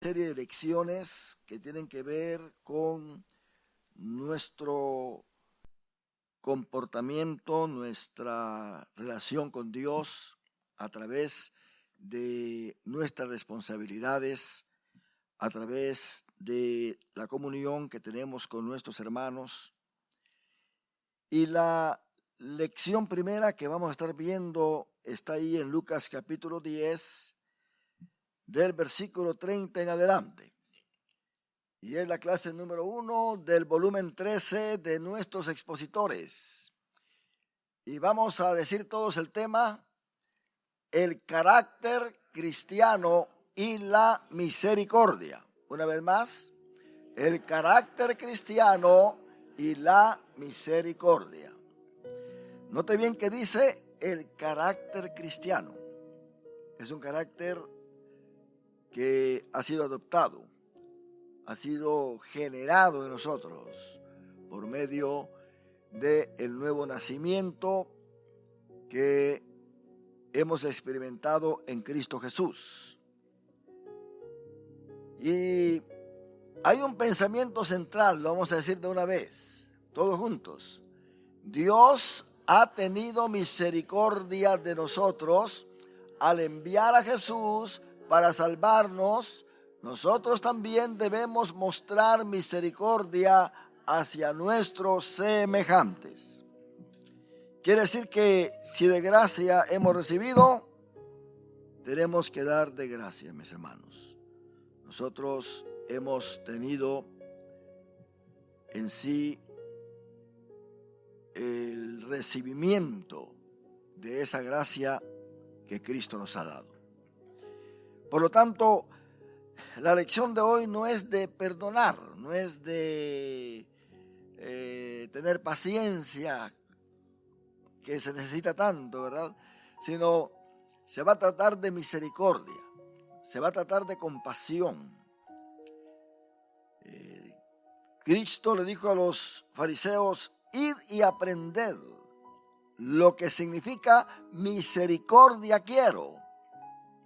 Serie de lecciones que tienen que ver con nuestro comportamiento, nuestra relación con Dios a través de nuestras responsabilidades, a través de la comunión que tenemos con nuestros hermanos. Y la lección primera que vamos a estar viendo está ahí en Lucas capítulo 10, del versículo 30 en adelante. Y es la clase número 1 del volumen 13 de nuestros expositores. Y vamos a decir todos el tema: el carácter cristiano y la misericordia. Una vez más, el carácter cristiano y la misericordia. Note bien que dice el carácter cristiano. Es un carácter que ha sido adoptado, ha sido generado en nosotros por medio del nuevo nacimiento que hemos experimentado en Cristo Jesús. Y hay un pensamiento central, lo vamos a decir de una vez, todos juntos. Dios ha tenido misericordia de nosotros al enviar a Jesús para salvarnos. Nosotros también debemos mostrar misericordia hacia nuestros semejantes. Quiere decir que si de gracia hemos recibido, tenemos que dar de gracia, mis hermanos. Nosotros hemos tenido en sí el recibimiento de esa gracia que Cristo nos ha dado. Por lo tanto, la lección de hoy no es de perdonar, no es de tener paciencia, que se necesita tanto, ¿verdad? Sino se va a tratar de misericordia, se va a tratar de compasión. Cristo le dijo a los fariseos: id y aprended lo que significa misericordia quiero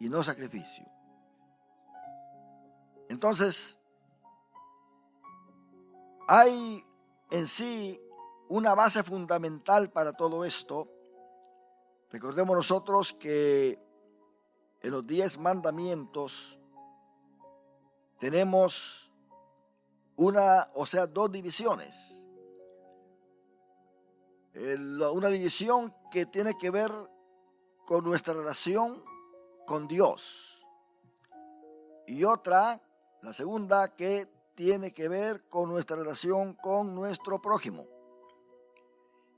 y no sacrificio. Entonces, hay en sí una base fundamental para todo esto. Recordemos nosotros que en los 10 mandamientos tenemos dos divisiones. Una división que tiene que ver con nuestra relación con Dios. Y otra, la segunda, que tiene que ver con nuestra relación con nuestro prójimo.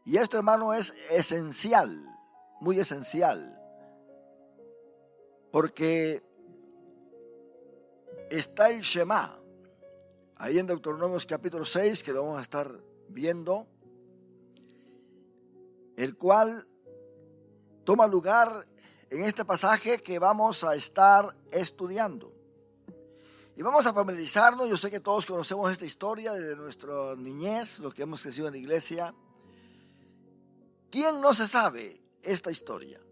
Y esto, hermano, es esencial, muy esencial, porque está el Shema, ahí en Deuteronomios capítulo 6, que lo vamos a estar viendo, el cual toma lugar en este pasaje que vamos a estar estudiando. Y vamos a familiarizarnos. Yo sé que todos conocemos esta historia desde nuestra niñez, los que hemos crecido en la iglesia. ¿Quién no se sabe esta historia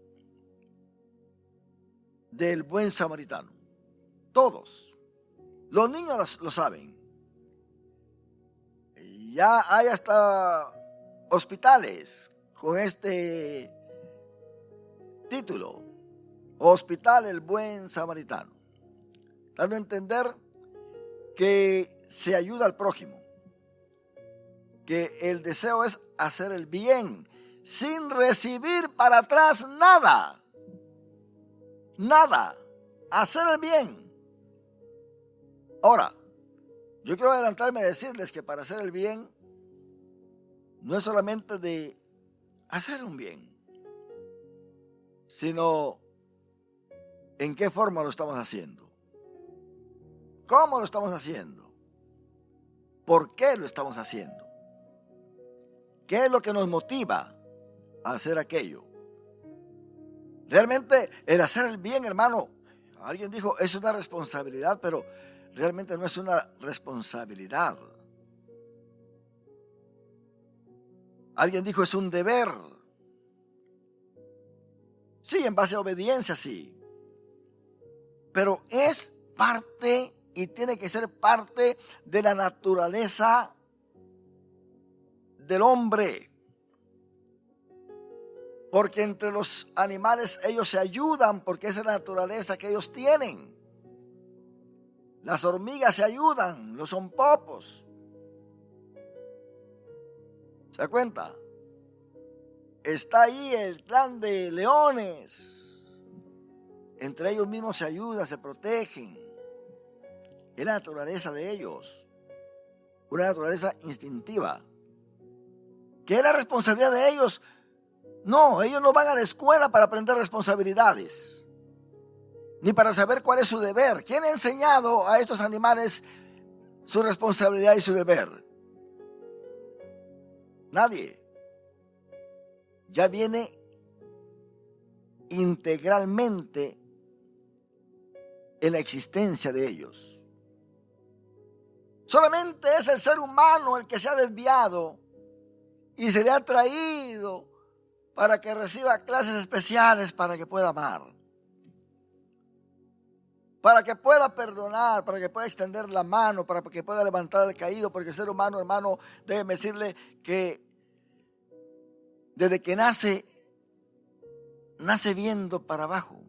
del buen samaritano? Todos. Los niños lo saben. Y ya hay hasta hospitales con este título: Hospital el Buen Samaritano, dando a entender que se ayuda al prójimo, que el deseo es hacer el bien sin recibir para atrás nada, hacer el bien. Ahora, yo quiero adelantarme a decirles que para hacer el bien no es solamente de hacer un bien, sino en qué forma lo estamos haciendo, cómo lo estamos haciendo, por qué lo estamos haciendo, qué es lo que nos motiva a hacer aquello. Realmente el hacer el bien, hermano, alguien dijo, es una responsabilidad, pero realmente no es una responsabilidad. Alguien dijo, es un deber. Sí, en base a obediencia, sí. Pero es parte y tiene que ser parte de la naturaleza del hombre. Porque entre los animales ellos se ayudan porque esa es la naturaleza que ellos tienen. Las hormigas se ayudan, los zompopos. ¿Se da cuenta? Está ahí el clan de leones. Entre ellos mismos se ayudan, se protegen. Es la naturaleza de ellos. Una naturaleza instintiva. ¿Qué es la responsabilidad de ellos? No, ellos no van a la escuela para aprender responsabilidades. Ni para saber cuál es su deber. ¿Quién ha enseñado a estos animales su responsabilidad y su deber? Nadie. Ya viene integralmente en la existencia de ellos. Solamente es el ser humano el que se ha desviado y se le ha traído para que reciba clases especiales para que pueda amar, para que pueda perdonar, para que pueda extender la mano, para que pueda levantar al caído, porque el ser humano, hermano, déjeme decirle que desde que nace viendo para abajo,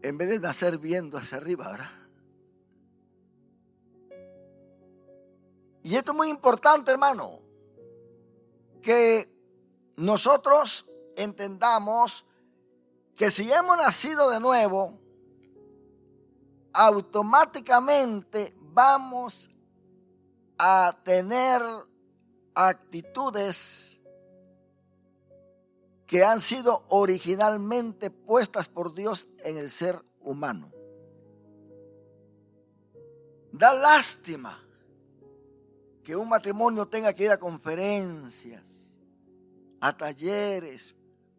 en vez de nacer viendo hacia arriba, ¿verdad? Y esto es muy importante, hermano, que nosotros entendamos que si hemos nacido de nuevo, automáticamente vamos a tener actitudes que han sido originalmente puestas por Dios en el ser humano. Da lástima que un matrimonio tenga que ir a conferencias, a talleres,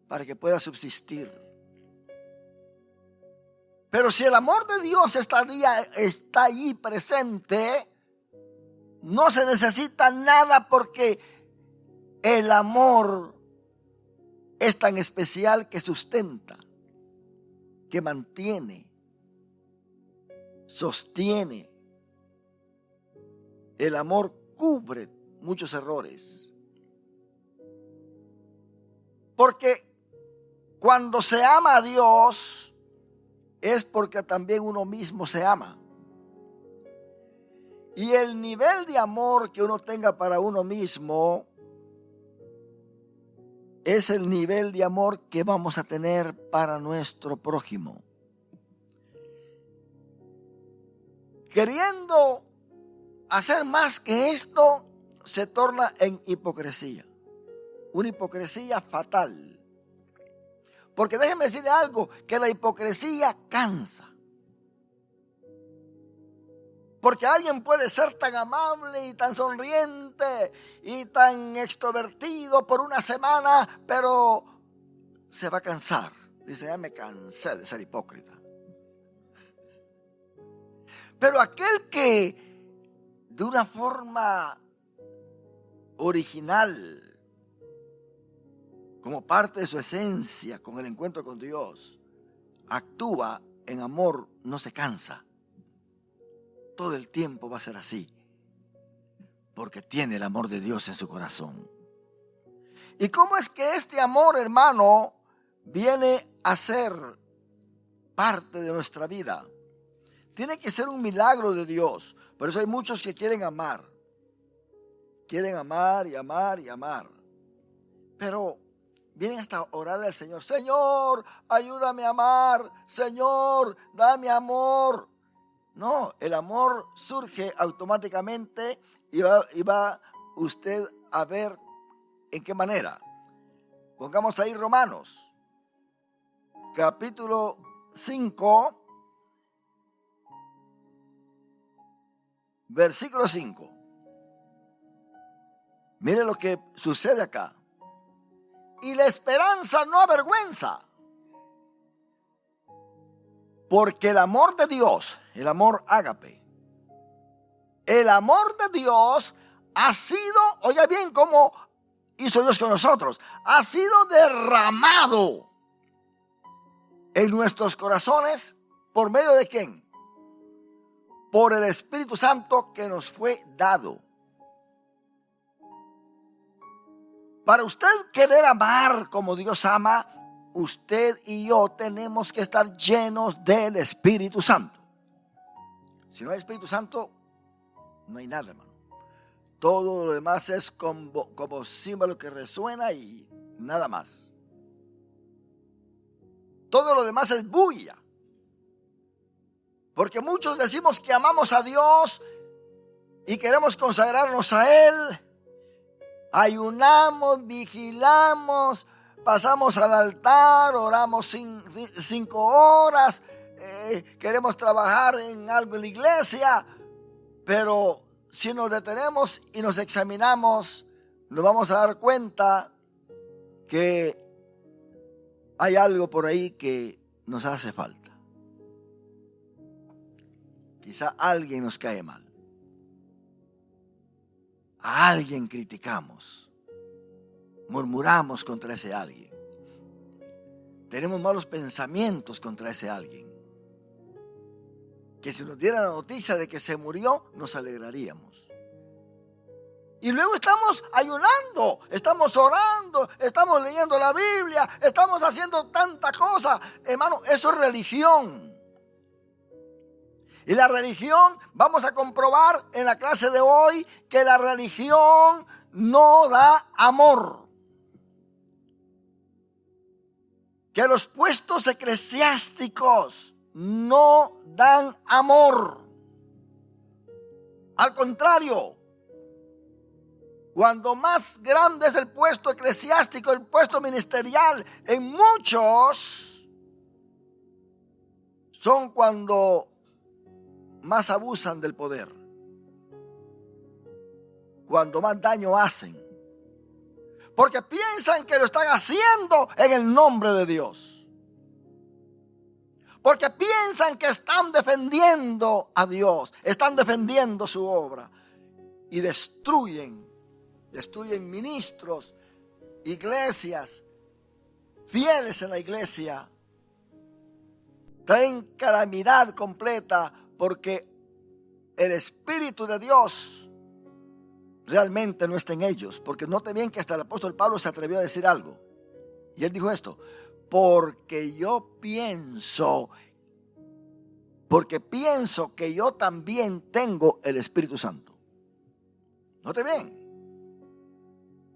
para que pueda subsistir. Pero si el amor de Dios está ahí presente, no se necesita nada, porque el amor es tan especial que sustenta, que mantiene, sostiene. El amor cubre muchos errores. Porque cuando se ama a Dios es porque también uno mismo se ama. Y el nivel de amor que uno tenga para uno mismo es el nivel de amor que vamos a tener para nuestro prójimo. Queriendo hacer más que esto, se torna en hipocresía. Una hipocresía fatal. Porque déjeme decirle algo, que la hipocresía cansa. Porque alguien puede ser tan amable y tan sonriente y tan extrovertido por una semana, pero se va a cansar. Dice, ya me cansé de ser hipócrita. Pero aquel que de una forma original, como parte de su esencia, con el encuentro con Dios, actúa en amor, no se cansa. Todo el tiempo va a ser así, porque tiene el amor de Dios en su corazón. ¿Y cómo es que este amor, hermano, viene a ser parte de nuestra vida? Tiene que ser un milagro de Dios. Por eso hay muchos que quieren amar. Quieren amar y amar y amar. Pero vienen hasta orarle al Señor. Señor, ayúdame a amar. Señor, dame amor. No, el amor surge automáticamente y va usted a ver en qué manera. Pongamos ahí Romanos, capítulo 5, versículo 5. Mire lo que sucede acá. Y la esperanza no avergüenza, porque el amor de Dios, el amor ágape, el amor de Dios ha sido, oiga bien cómo hizo Dios con nosotros, ha sido derramado en nuestros corazones ¿Por medio de quién? Por el Espíritu Santo que nos fue dado. Para usted querer amar como Dios ama, usted y yo tenemos que estar llenos del Espíritu Santo. Si no hay Espíritu Santo, no hay nada, hermano. Todo lo demás es como símbolo que resuena y nada más. Todo lo demás es bulla. Porque muchos decimos que amamos a Dios y queremos consagrarnos a Él. Ayunamos, vigilamos, pasamos al altar, oramos 5 horas, queremos trabajar en algo en la iglesia, pero si nos detenemos y nos examinamos, nos vamos a dar cuenta que hay algo por ahí que nos hace falta. Quizá alguien nos cae mal. A alguien criticamos, murmuramos contra ese alguien, tenemos malos pensamientos contra ese alguien, que si nos diera la noticia de que se murió, nos alegraríamos. Y luego estamos ayunando, estamos orando, estamos leyendo la Biblia, estamos haciendo tanta cosa. Hermano, eso es religión. Y la religión, vamos a comprobar en la clase de hoy que la religión no da amor. Que los puestos eclesiásticos no dan amor. Al contrario, cuando más grande es el puesto eclesiástico, el puesto ministerial, en muchos son cuando más abusan del poder, cuando más daño hacen, porque piensan que lo están haciendo en el nombre de Dios, porque piensan que están defendiendo a Dios, están defendiendo su obra y destruyen ministros, iglesias, fieles en la iglesia, traen calamidad completa. Porque el Espíritu de Dios realmente no está en ellos. Porque note bien que hasta el apóstol Pablo se atrevió a decir algo. Y él dijo esto: porque pienso que yo también tengo el Espíritu Santo. Note bien.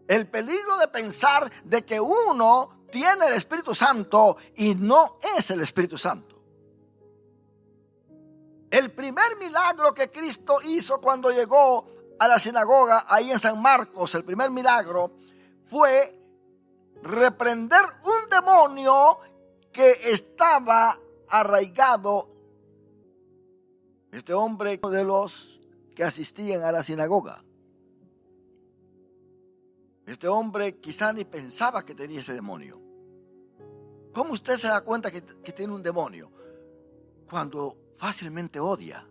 El peligro de pensar de que uno tiene el Espíritu Santo y no es el Espíritu Santo. El primer milagro que Cristo hizo cuando llegó a la sinagoga, ahí en San Marcos, el primer milagro fue reprender un demonio que estaba arraigado. Este hombre de los que asistían a la sinagoga. Este hombre quizá ni pensaba que tenía ese demonio. ¿Cómo usted se da cuenta que tiene un demonio? Cuando fácilmente odia,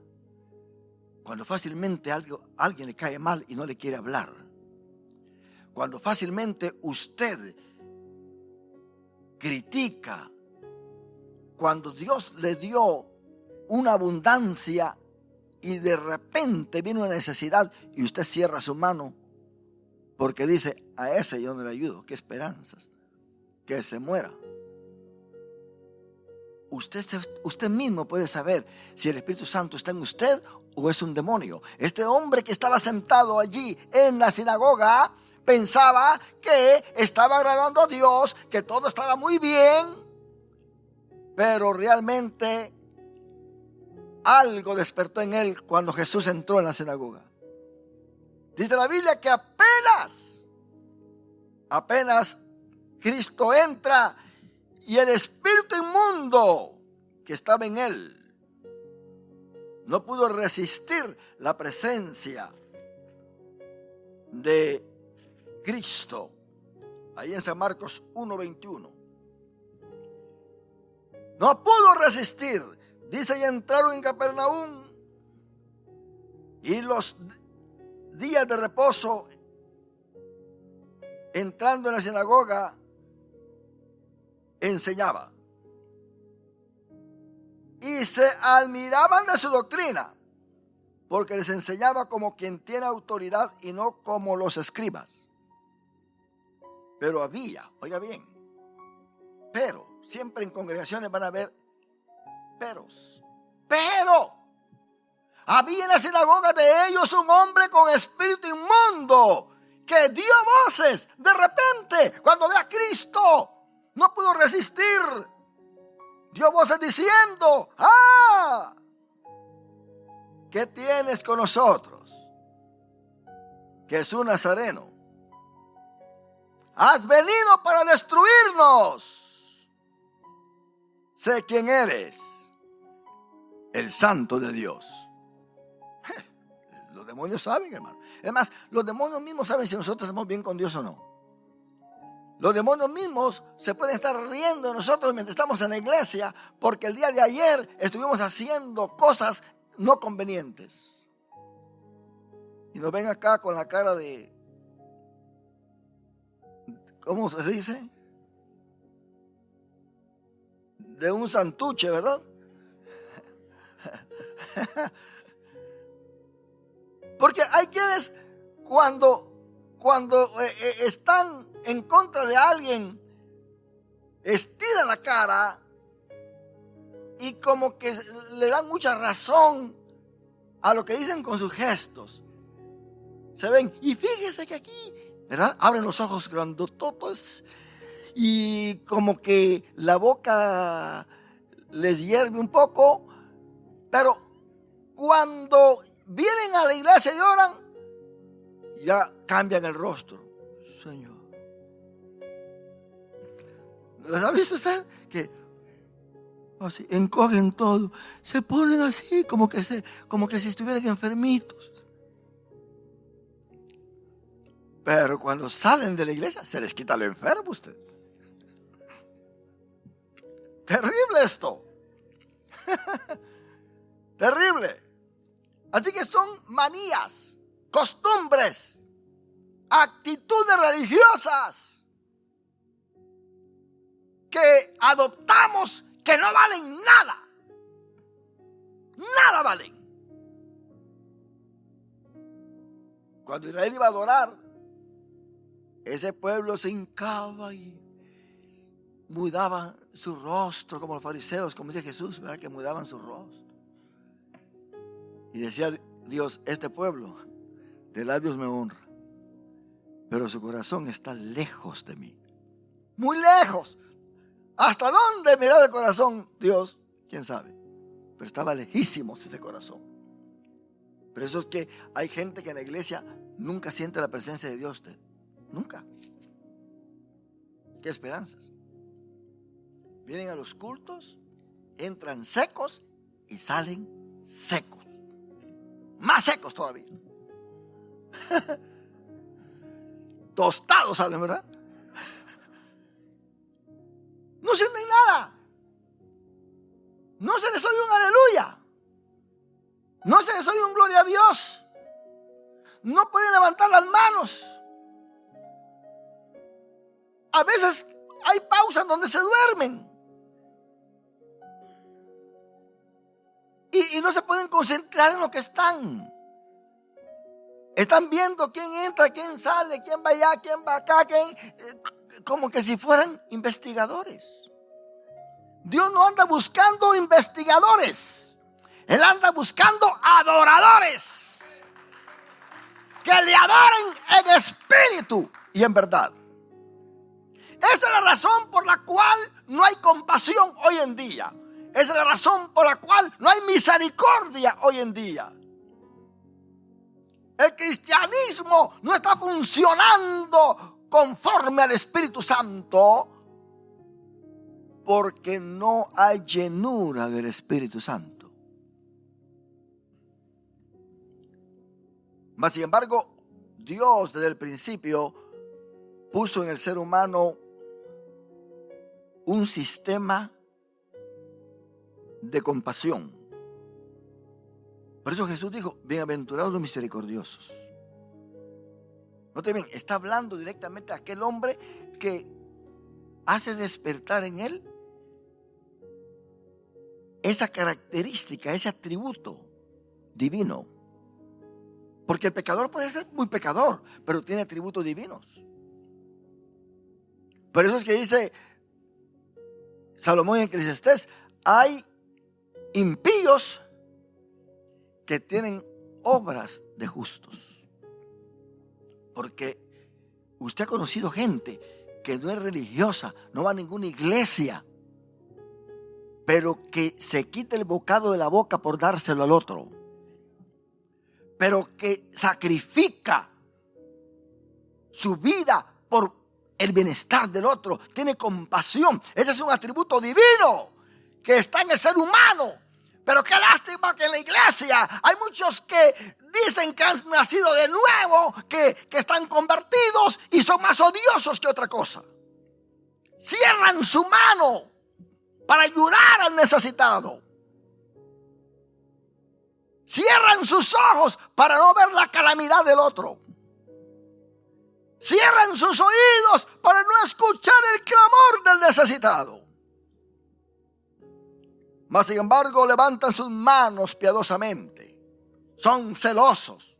cuando fácilmente alguien le cae mal y no le quiere hablar, cuando fácilmente usted critica, cuando Dios le dio una abundancia y de repente viene una necesidad y usted cierra su mano porque dice: a ese yo no le ayudo, qué esperanzas, que se muera. Usted mismo puede saber si el Espíritu Santo está en usted o es un demonio. Este hombre que estaba sentado allí en la sinagoga pensaba que estaba agradando a Dios, que todo estaba muy bien, pero realmente algo despertó en él cuando Jesús entró en la sinagoga. Dice la Biblia que apenas Cristo entra, y el espíritu inmundo que estaba en él no pudo resistir la presencia de Cristo. Ahí en San Marcos 1:21. No pudo resistir. Dice: y entraron en Capernaum, y los días de reposo, entrando en la sinagoga, enseñaba. y se admiraban de su doctrina, porque les enseñaba como quien tiene autoridad y no como los escribas. Pero había, oiga bien, pero siempre en congregaciones van a haber peros. Pero había en la sinagoga de ellos un hombre con espíritu inmundo que dio voces de repente cuando ve a Cristo. No pudo resistir. Dio voces diciendo: ¡ah! ¿Qué tienes con nosotros, Jesús Nazareno? Has venido para destruirnos. Sé quién eres, el Santo de Dios. Los demonios saben, hermano. Además, los demonios mismos saben si nosotros estamos bien con Dios o no. Los demonios mismos se pueden estar riendo de nosotros mientras estamos en la iglesia, porque el día de ayer estuvimos haciendo cosas no convenientes. Y nos ven acá con la cara de, ¿cómo se dice? De un santuche, ¿verdad? Porque hay quienes cuando están en contra de alguien, estiran la cara y como que le dan mucha razón a lo que dicen con sus gestos. Se ven, y fíjese que aquí, ¿verdad? Abren los ojos grandototos y como que la boca les hierve un poco, pero cuando vienen a la iglesia y oran, ya cambian el rostro. Señor, ¿los ha visto usted? Que así encogen todo, se ponen así como que si estuvieran enfermitos. Pero cuando salen de la iglesia se les quita lo enfermo usted. Terrible esto. Terrible. Así que son manías, costumbres, actitudes religiosas que adoptamos, que no valen nada. Nada valen. Cuando Israel iba a adorar, ese pueblo se hincaba y mudaba su rostro, como los fariseos, como dice Jesús, ¿verdad? Que mudaban su rostro. Y decía Dios: este pueblo de labios me honra, pero su corazón está lejos de mí. Muy lejos. ¿Hasta dónde miraba el corazón Dios? ¿Quién sabe? Pero estaba lejísimos ese corazón. Por eso es que hay gente que en la iglesia nunca siente la presencia de Dios. Nunca. ¿Qué esperanzas? Vienen a los cultos, entran secos y salen secos. Más secos todavía. Tostados salen, ¿verdad? No sienten nada. No se les oye un aleluya. No se les oye un gloria a Dios. No pueden levantar las manos. A veces hay pausas donde se duermen. Y no se pueden concentrar en lo que están. Están viendo quién entra, quién sale, quién va allá, quién va acá, como que si fueran investigadores. Dios no anda buscando investigadores. Él anda buscando adoradores que le adoren en espíritu y en verdad. Esa es la razón por la cual no hay compasión hoy en día. Esa es la razón por la cual no hay misericordia hoy en día. El cristianismo no está funcionando conforme al Espíritu Santo porque no hay llenura del Espíritu Santo. Mas, sin embargo, Dios desde el principio puso en el ser humano un sistema de compasión. Por eso Jesús dijo: bienaventurados los misericordiosos. Noten bien, está hablando directamente a aquel hombre que hace despertar en él esa característica, ese atributo divino. Porque el pecador puede ser muy pecador, pero tiene atributos divinos. Por eso es que dice Salomón en Eclesiastés, hay impíos que tienen obras de justos. Porque usted ha conocido gente que no es religiosa, no va a ninguna iglesia, pero que se quita el bocado de la boca por dárselo al otro, pero que sacrifica su vida por el bienestar del otro, tiene compasión. Ese es un atributo divino que está en el ser humano. Pero qué lástima que en la iglesia hay muchos que dicen que han nacido de nuevo, que están convertidos y son más odiosos que otra cosa. Cierran su mano para ayudar al necesitado. Cierran sus ojos para no ver la calamidad del otro. Cierran sus oídos para no escuchar el clamor del necesitado. Mas sin embargo levantan sus manos piadosamente. Son celosos,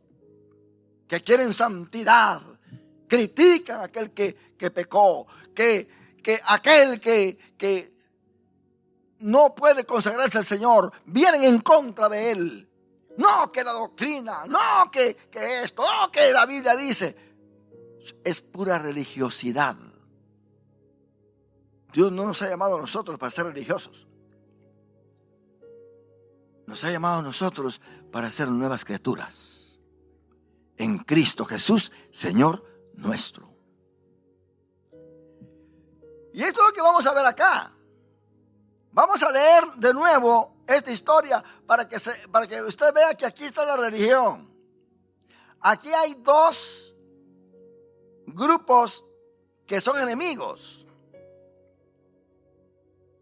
que quieren santidad. Critican a aquel que pecó, que aquel que no puede consagrarse al Señor, vienen en contra de él. No que la doctrina, no que esto, no que la Biblia dice. Es pura religiosidad. Dios no nos ha llamado a nosotros para ser religiosos. Nos ha llamado a nosotros para ser nuevas criaturas en Cristo Jesús, Señor nuestro. Y esto es lo que vamos a ver acá. Vamos a leer de nuevo esta historia para que usted vea que aquí está la religión. Aquí hay dos grupos que son enemigos.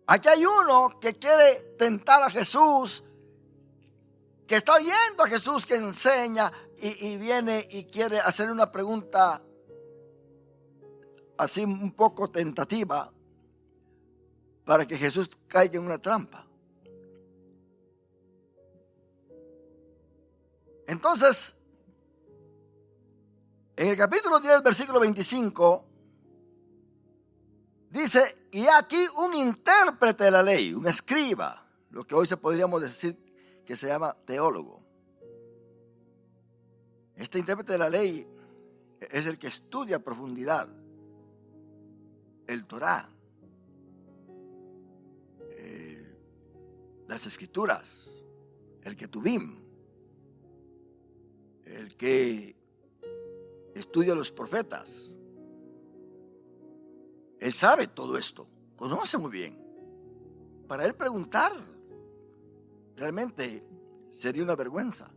Aquí hay uno que quiere tentar a Jesús, que está oyendo a Jesús que enseña y viene y quiere hacer una pregunta así un poco tentativa para que Jesús caiga en una trampa. Entonces, en el capítulo 10, versículo 25, dice, y aquí un intérprete de la ley, un escriba, lo que hoy podríamos decir que se llama teólogo. Este intérprete de la ley es el que estudia a profundidad el Torá, las escrituras, el Ketubim, el que estudia a los profetas. Él sabe todo esto, conoce muy bien. Para él preguntar realmente sería una vergüenza.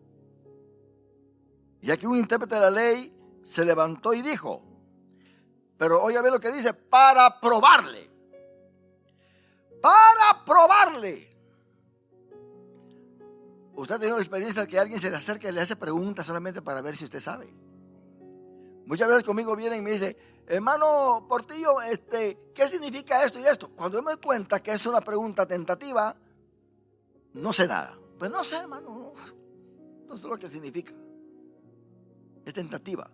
Y aquí un intérprete de la ley se levantó y dijo, pero oye a ver lo que dice, para probarle. Para probarle. Usted ha tenido experiencia de que alguien se le acerca y le hace preguntas solamente para ver si usted sabe. Muchas veces conmigo vienen y me dicen, hermano Portillo, ¿qué significa esto y esto? Cuando me doy cuenta que es una pregunta tentativa, no sé nada. Pues no sé, hermano, no sé lo que significa. Es tentativa.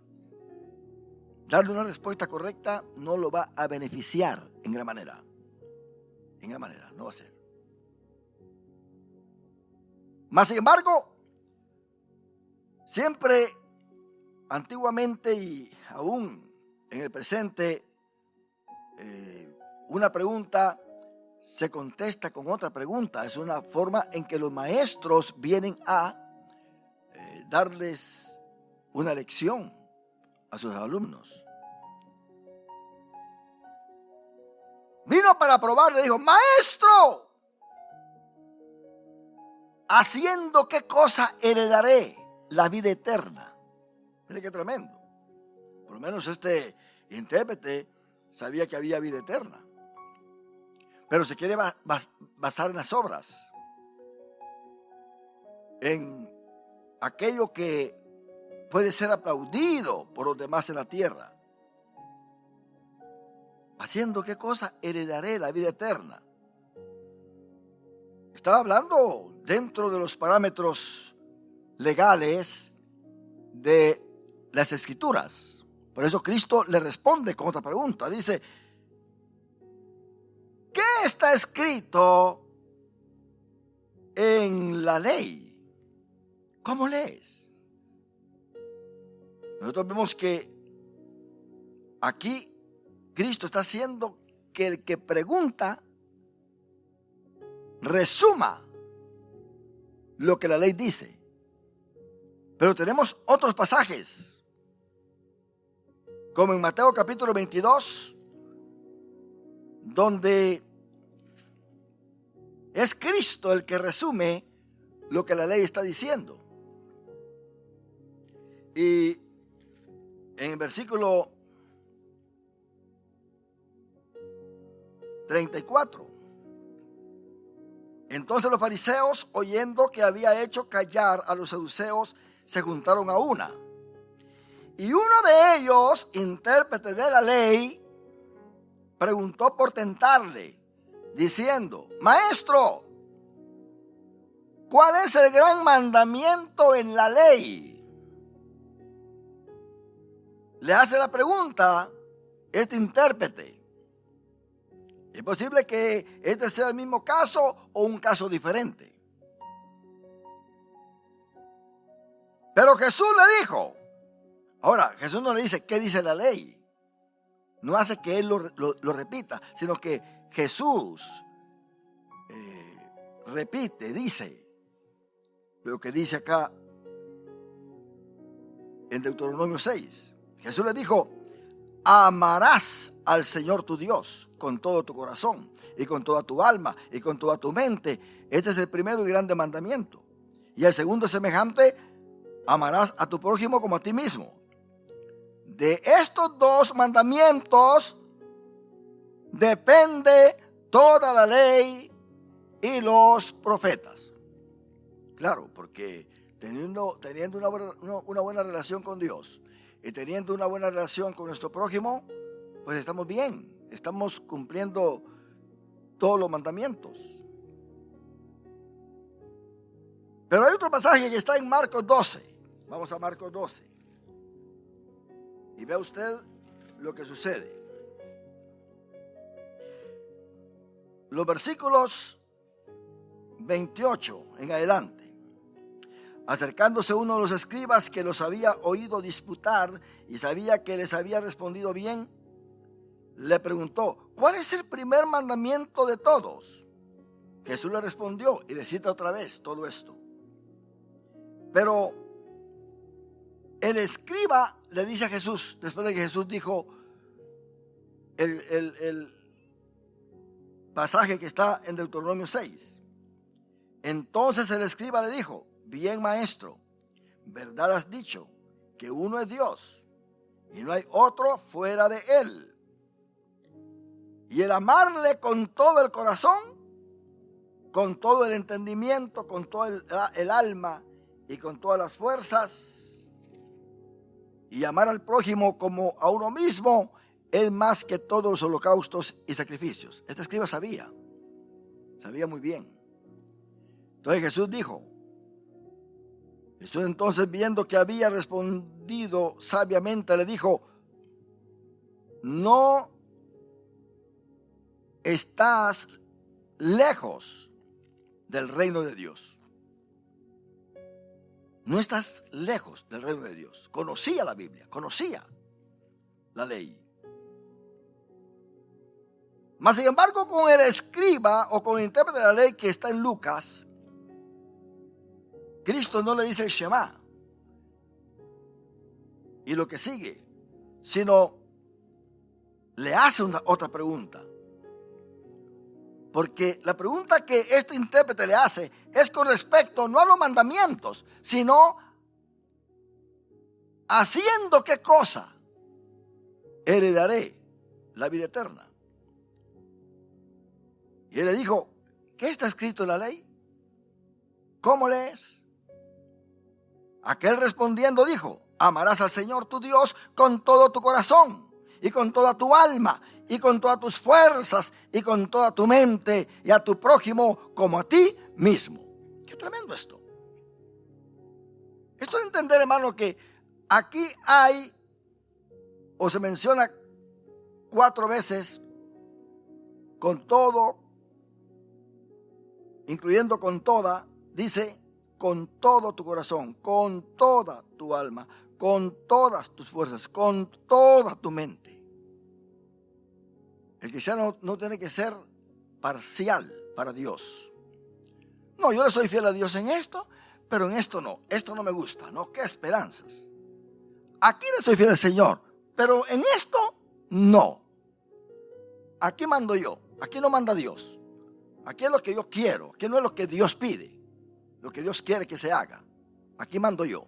Darle una respuesta correcta no lo va a beneficiar en gran manera. En gran manera, no va a ser. Mas sin embargo, siempre, antiguamente y aún en el presente, una pregunta se contesta con otra pregunta. Es una forma en que los maestros vienen a darles una lección a sus alumnos. Vino para probar, le dijo, maestro, ¿haciendo qué cosa heredaré la vida eterna? Mire qué tremendo. Por lo menos este intérprete sabía que había vida eterna. Pero se quiere basar en las obras, en aquello que puede ser aplaudido por los demás en la tierra. ¿Haciendo qué cosa heredaré la vida eterna? Estaba hablando dentro de los parámetros legales de las Escrituras. Por eso Cristo le responde con otra pregunta. Dice, ¿qué está escrito en la ley? ¿Cómo lees? Nosotros vemos que aquí Cristo está haciendo que el que pregunta resuma lo que la ley dice. Pero tenemos otros pasajes, como en Mateo capítulo 22, donde es Cristo el que resume lo que la ley está diciendo. Y en el versículo 34, entonces los fariseos, oyendo que había hecho callar a los saduceos, se juntaron a una. Y uno de ellos, intérprete de la ley, preguntó por tentarle, diciendo, Maestro, ¿cuál es el gran mandamiento en la ley? Le hace la pregunta este intérprete. Es posible que este sea el mismo caso o un caso diferente. Pero Jesús le dijo. Ahora, Jesús no le dice qué dice la ley. No hace que él lo repita, sino que Jesús repite, dice lo que dice acá en Deuteronomio 6. Jesús le dijo, amarás al Señor tu Dios con todo tu corazón y con toda tu alma y con toda tu mente. Este es el primero y grande mandamiento. Y el segundo es semejante, amarás a tu prójimo como a ti mismo. De estos dos mandamientos depende toda la ley y los profetas. Claro, porque teniendo una buena relación con Dios y teniendo una buena relación con nuestro prójimo, pues estamos bien, estamos cumpliendo todos los mandamientos. Pero hay otro pasaje que está en Marcos 12. Vamos a Marcos 12. Y vea usted lo que sucede. Los versículos 28 en adelante. Acercándose uno de los escribas que los había oído disputar y sabía que les había respondido bien, le preguntó, ¿cuál es el primer mandamiento de todos? Jesús le respondió y le cita otra vez todo esto. Pero el escriba le dice a Jesús, después de que Jesús dijo el pasaje que está en Deuteronomio 6. Entonces el escriba le dijo, bien maestro, verdad has dicho que uno es Dios y no hay otro fuera de él. Y el amarle con todo el corazón, con todo el entendimiento, con todo el alma y con todas las fuerzas, y amar al prójimo como a uno mismo, es más que todos los holocaustos y sacrificios. Este escriba sabía muy bien. Entonces Jesús dijo, Jesús entonces viendo que había respondido sabiamente, le dijo, no estás lejos del reino de Dios. No estás lejos del reino de Dios. Conocía la Biblia, conocía la ley. Mas sin embargo, con el escriba o con el intérprete de la ley que está en Lucas, Cristo no le dice el Shema y lo que sigue, sino le hace otra pregunta. Porque la pregunta que este intérprete le hace es con respecto no a los mandamientos, sino haciendo qué cosa heredaré la vida eterna. Y él le dijo, ¿qué está escrito en la ley? ¿Cómo lees? Aquel respondiendo dijo, amarás al Señor tu Dios con todo tu corazón y con toda tu alma y con todas tus fuerzas y con toda tu mente y a tu prójimo como a ti mismo. Qué tremendo esto. Esto de entender, hermano, que aquí hay, o se menciona 4 veces, con todo, incluyendo con toda, dice con todo tu corazón, con toda tu alma, con todas tus fuerzas, con toda tu mente. El cristiano no tiene que ser parcial para Dios. No, yo le soy fiel a Dios en esto, pero en esto no me gusta, no, qué esperanzas. Aquí le soy fiel al Señor, pero en esto no. Aquí mando yo, aquí no manda Dios. Aquí es lo que yo quiero, aquí no es lo que Dios pide, lo que Dios quiere que se haga. Aquí mando yo.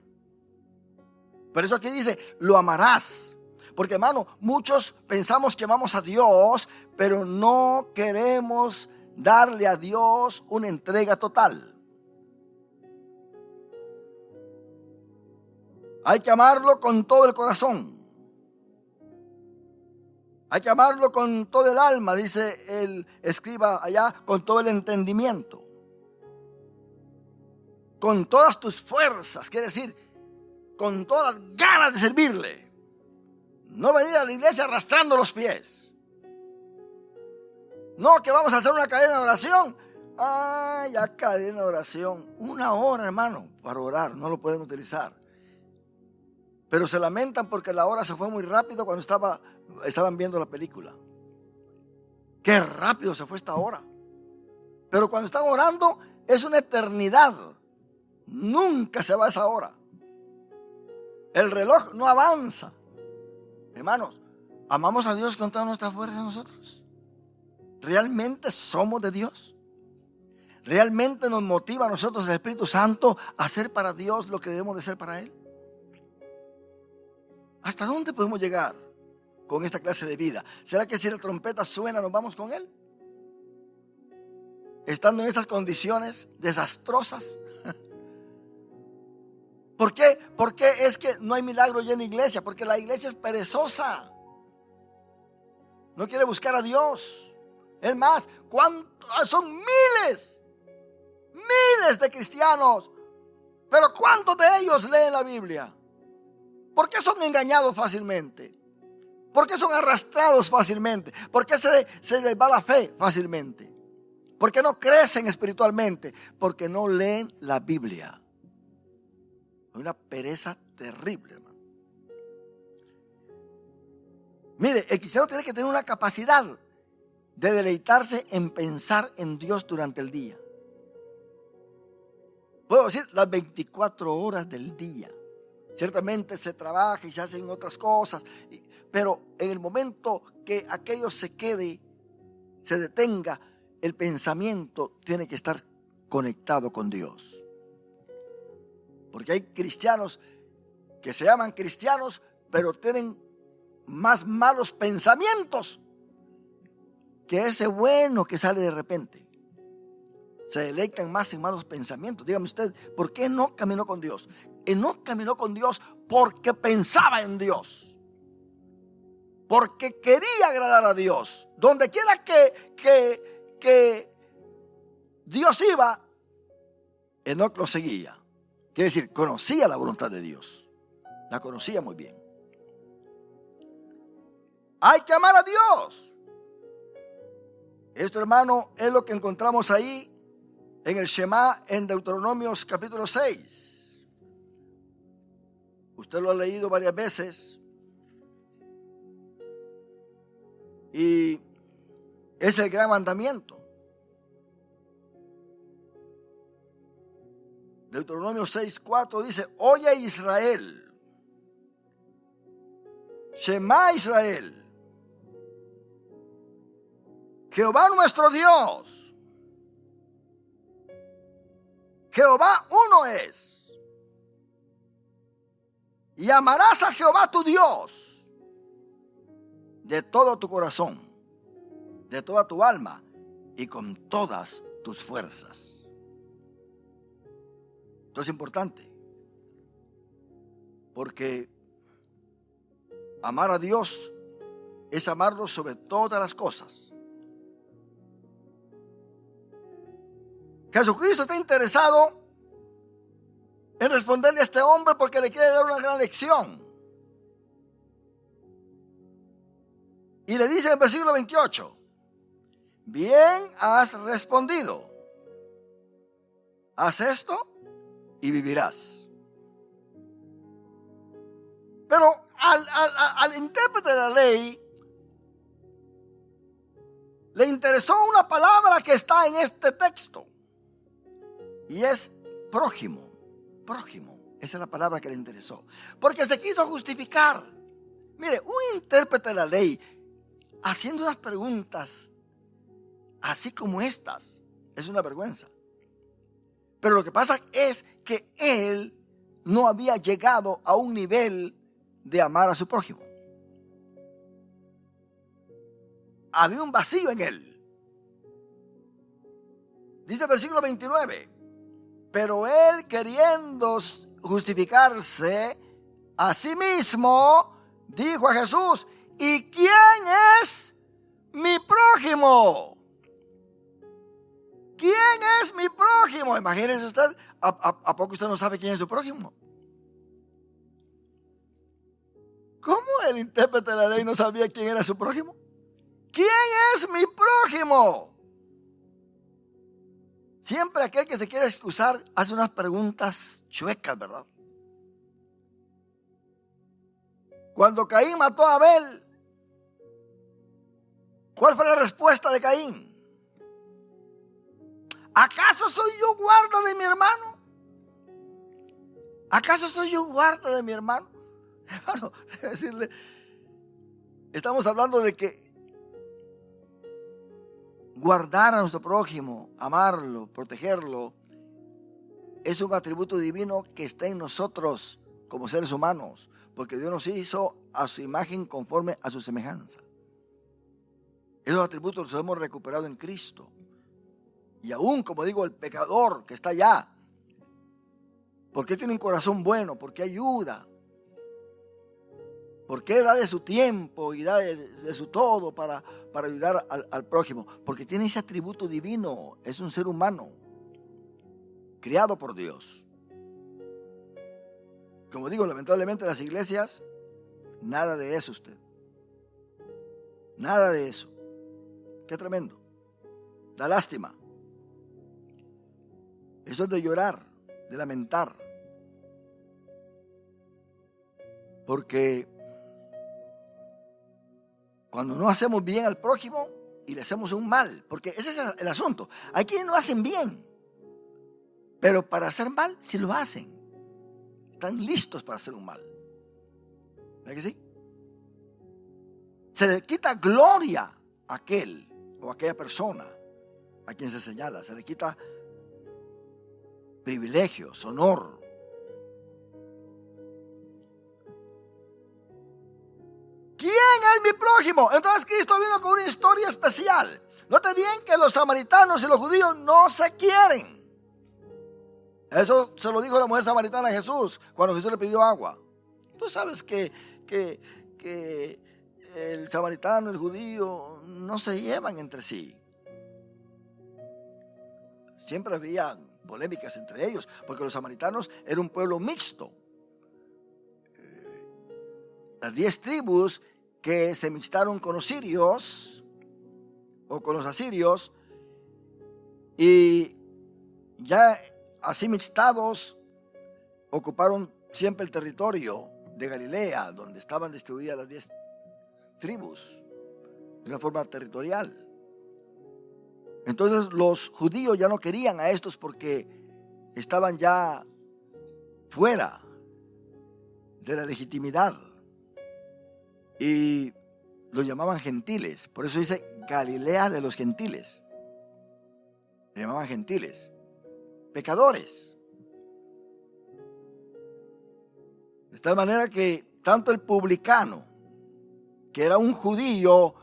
Por eso aquí dice, lo amarás. Porque, hermano, muchos pensamos que amamos a Dios, pero no queremos darle a Dios una entrega total. Hay que amarlo con todo el corazón. Hay que amarlo con todo el alma, dice el escriba allá, con todo el entendimiento. Con todas tus fuerzas, quiere decir, con todas las ganas de servirle. No venir a la iglesia arrastrando los pies. No, que vamos a hacer una cadena de oración. Ay, ya cadena de oración. 1 hora, hermano, para orar, no lo pueden utilizar. Pero se lamentan porque la hora se fue muy rápido cuando estaban viendo la película. Qué rápido se fue esta hora. Pero cuando están orando es una eternidad. Nunca se va esa hora. El reloj no avanza. Hermanos, ¿amamos a Dios con toda nuestra fuerza nosotros? ¿Realmente somos de Dios? ¿Realmente nos motiva a nosotros el Espíritu Santo a hacer para Dios lo que debemos de ser para Él? ¿Hasta dónde podemos llegar con esta clase de vida? ¿Será que si la trompeta suena nos vamos con Él? Estando en estas condiciones desastrosas. ¿Por qué? ¿Por qué es que no hay milagro ya en la iglesia? Porque la iglesia es perezosa. No quiere buscar a Dios. Es más, son miles de cristianos. Pero ¿cuántos de ellos leen la Biblia? ¿Por qué son engañados fácilmente? ¿Por qué son arrastrados fácilmente? ¿Por qué se les va la fe fácilmente? ¿Por qué no crecen espiritualmente? Porque no leen la Biblia. Una pereza terrible, hermano. Mire, el cristiano tiene que tener una capacidad de deleitarse en pensar en Dios durante el día. Puedo decir las 24 horas del día. Ciertamente se trabaja y se hacen otras cosas, pero en el momento que aquello se quede, se detenga, el pensamiento tiene que estar conectado con Dios. Porque hay cristianos que se llaman cristianos, pero tienen más malos pensamientos que ese bueno que sale de repente. Se deleitan más en malos pensamientos. Dígame usted, ¿por qué no caminó con Dios? No caminó con Dios porque pensaba en Dios. Porque quería agradar a Dios. Donde quiera que Dios iba, Enoc lo seguía. Quiere decir, conocía la voluntad de Dios. La conocía muy bien. Hay que amar a Dios. Esto, hermano, es lo que encontramos ahí en el Shema en Deuteronomios capítulo 6. Usted lo ha leído varias veces. Y es el gran mandamiento. Deuteronomio 6:4 dice: Oye Israel, Shema Israel, Jehová nuestro Dios, Jehová uno es, y amarás a Jehová tu Dios de todo tu corazón, de toda tu alma y con todas tus fuerzas. Esto es importante, porque amar a Dios es amarlo sobre todas las cosas. Jesucristo está interesado en responderle a este hombre porque le quiere dar una gran lección. Y le dice en el versículo 28, bien has respondido, haz esto y vivirás. Pero al intérprete de la ley le interesó una palabra que está en este texto, y es prójimo. Prójimo, esa es la palabra que le interesó, porque se quiso justificar. Mire, un intérprete de la ley haciendo unas preguntas así como estas es una vergüenza. Pero lo que pasa es que él no había llegado a un nivel de amar a su prójimo. Había un vacío en él. Dice el versículo 29, pero él, queriendo justificarse a sí mismo, dijo a Jesús, ¿y quién es mi prójimo? ¿Quién es mi prójimo? Imagínese usted, ¿a poco usted no sabe quién es su prójimo? ¿Cómo el intérprete de la ley no sabía quién era su prójimo? ¿Quién es mi prójimo? Siempre aquel que se quiere excusar hace unas preguntas chuecas, ¿verdad? Cuando Caín mató a Abel, ¿cuál fue la respuesta de Caín? ¿Acaso soy yo guarda de mi hermano? ¿Acaso soy yo guarda de mi hermano? Hermano, decirle, estamos hablando de que guardar a nuestro prójimo, amarlo, protegerlo, es un atributo divino que está en nosotros como seres humanos, porque Dios nos hizo a su imagen conforme a su semejanza. Esos atributos los hemos recuperado en Cristo. Y aún, como digo, el pecador que está allá, porque tiene un corazón bueno, porque ayuda, porque da de su tiempo y da de su todo para ayudar al prójimo, porque tiene ese atributo divino, es un ser humano, criado por Dios. Como digo, lamentablemente en las iglesias, nada de eso usted. Nada de eso. Qué tremendo. Da lástima. Eso es de llorar, de lamentar. Porque cuando no hacemos bien al prójimo y le hacemos un mal, porque ese es el asunto. Hay quienes no hacen bien, pero para hacer mal sí lo hacen. Están listos para hacer un mal. ¿Verdad que sí? Se le quita gloria a aquel o a aquella persona a quien se señala. Se le quita privilegios, honor. ¿Quién es mi prójimo? Entonces Cristo vino con una historia especial. Note bien que los samaritanos y los judíos no se quieren. Eso se lo dijo la mujer samaritana a Jesús cuando Jesús le pidió agua. Tú sabes que el samaritano y el judío no se llevan entre sí. Siempre había polémicas entre ellos, porque los samaritanos eran un pueblo mixto. Las 10 tribus que se mixtaron con los sirios o con los asirios, y ya así mixtados ocuparon siempre el territorio de Galilea, donde estaban distribuidas las 10 tribus de una forma territorial. Entonces los judíos ya no querían a estos porque estaban ya fuera de la legitimidad y los llamaban gentiles. Por eso dice Galilea de los gentiles. Le llamaban gentiles, pecadores. De tal manera que tanto el publicano, que era un judío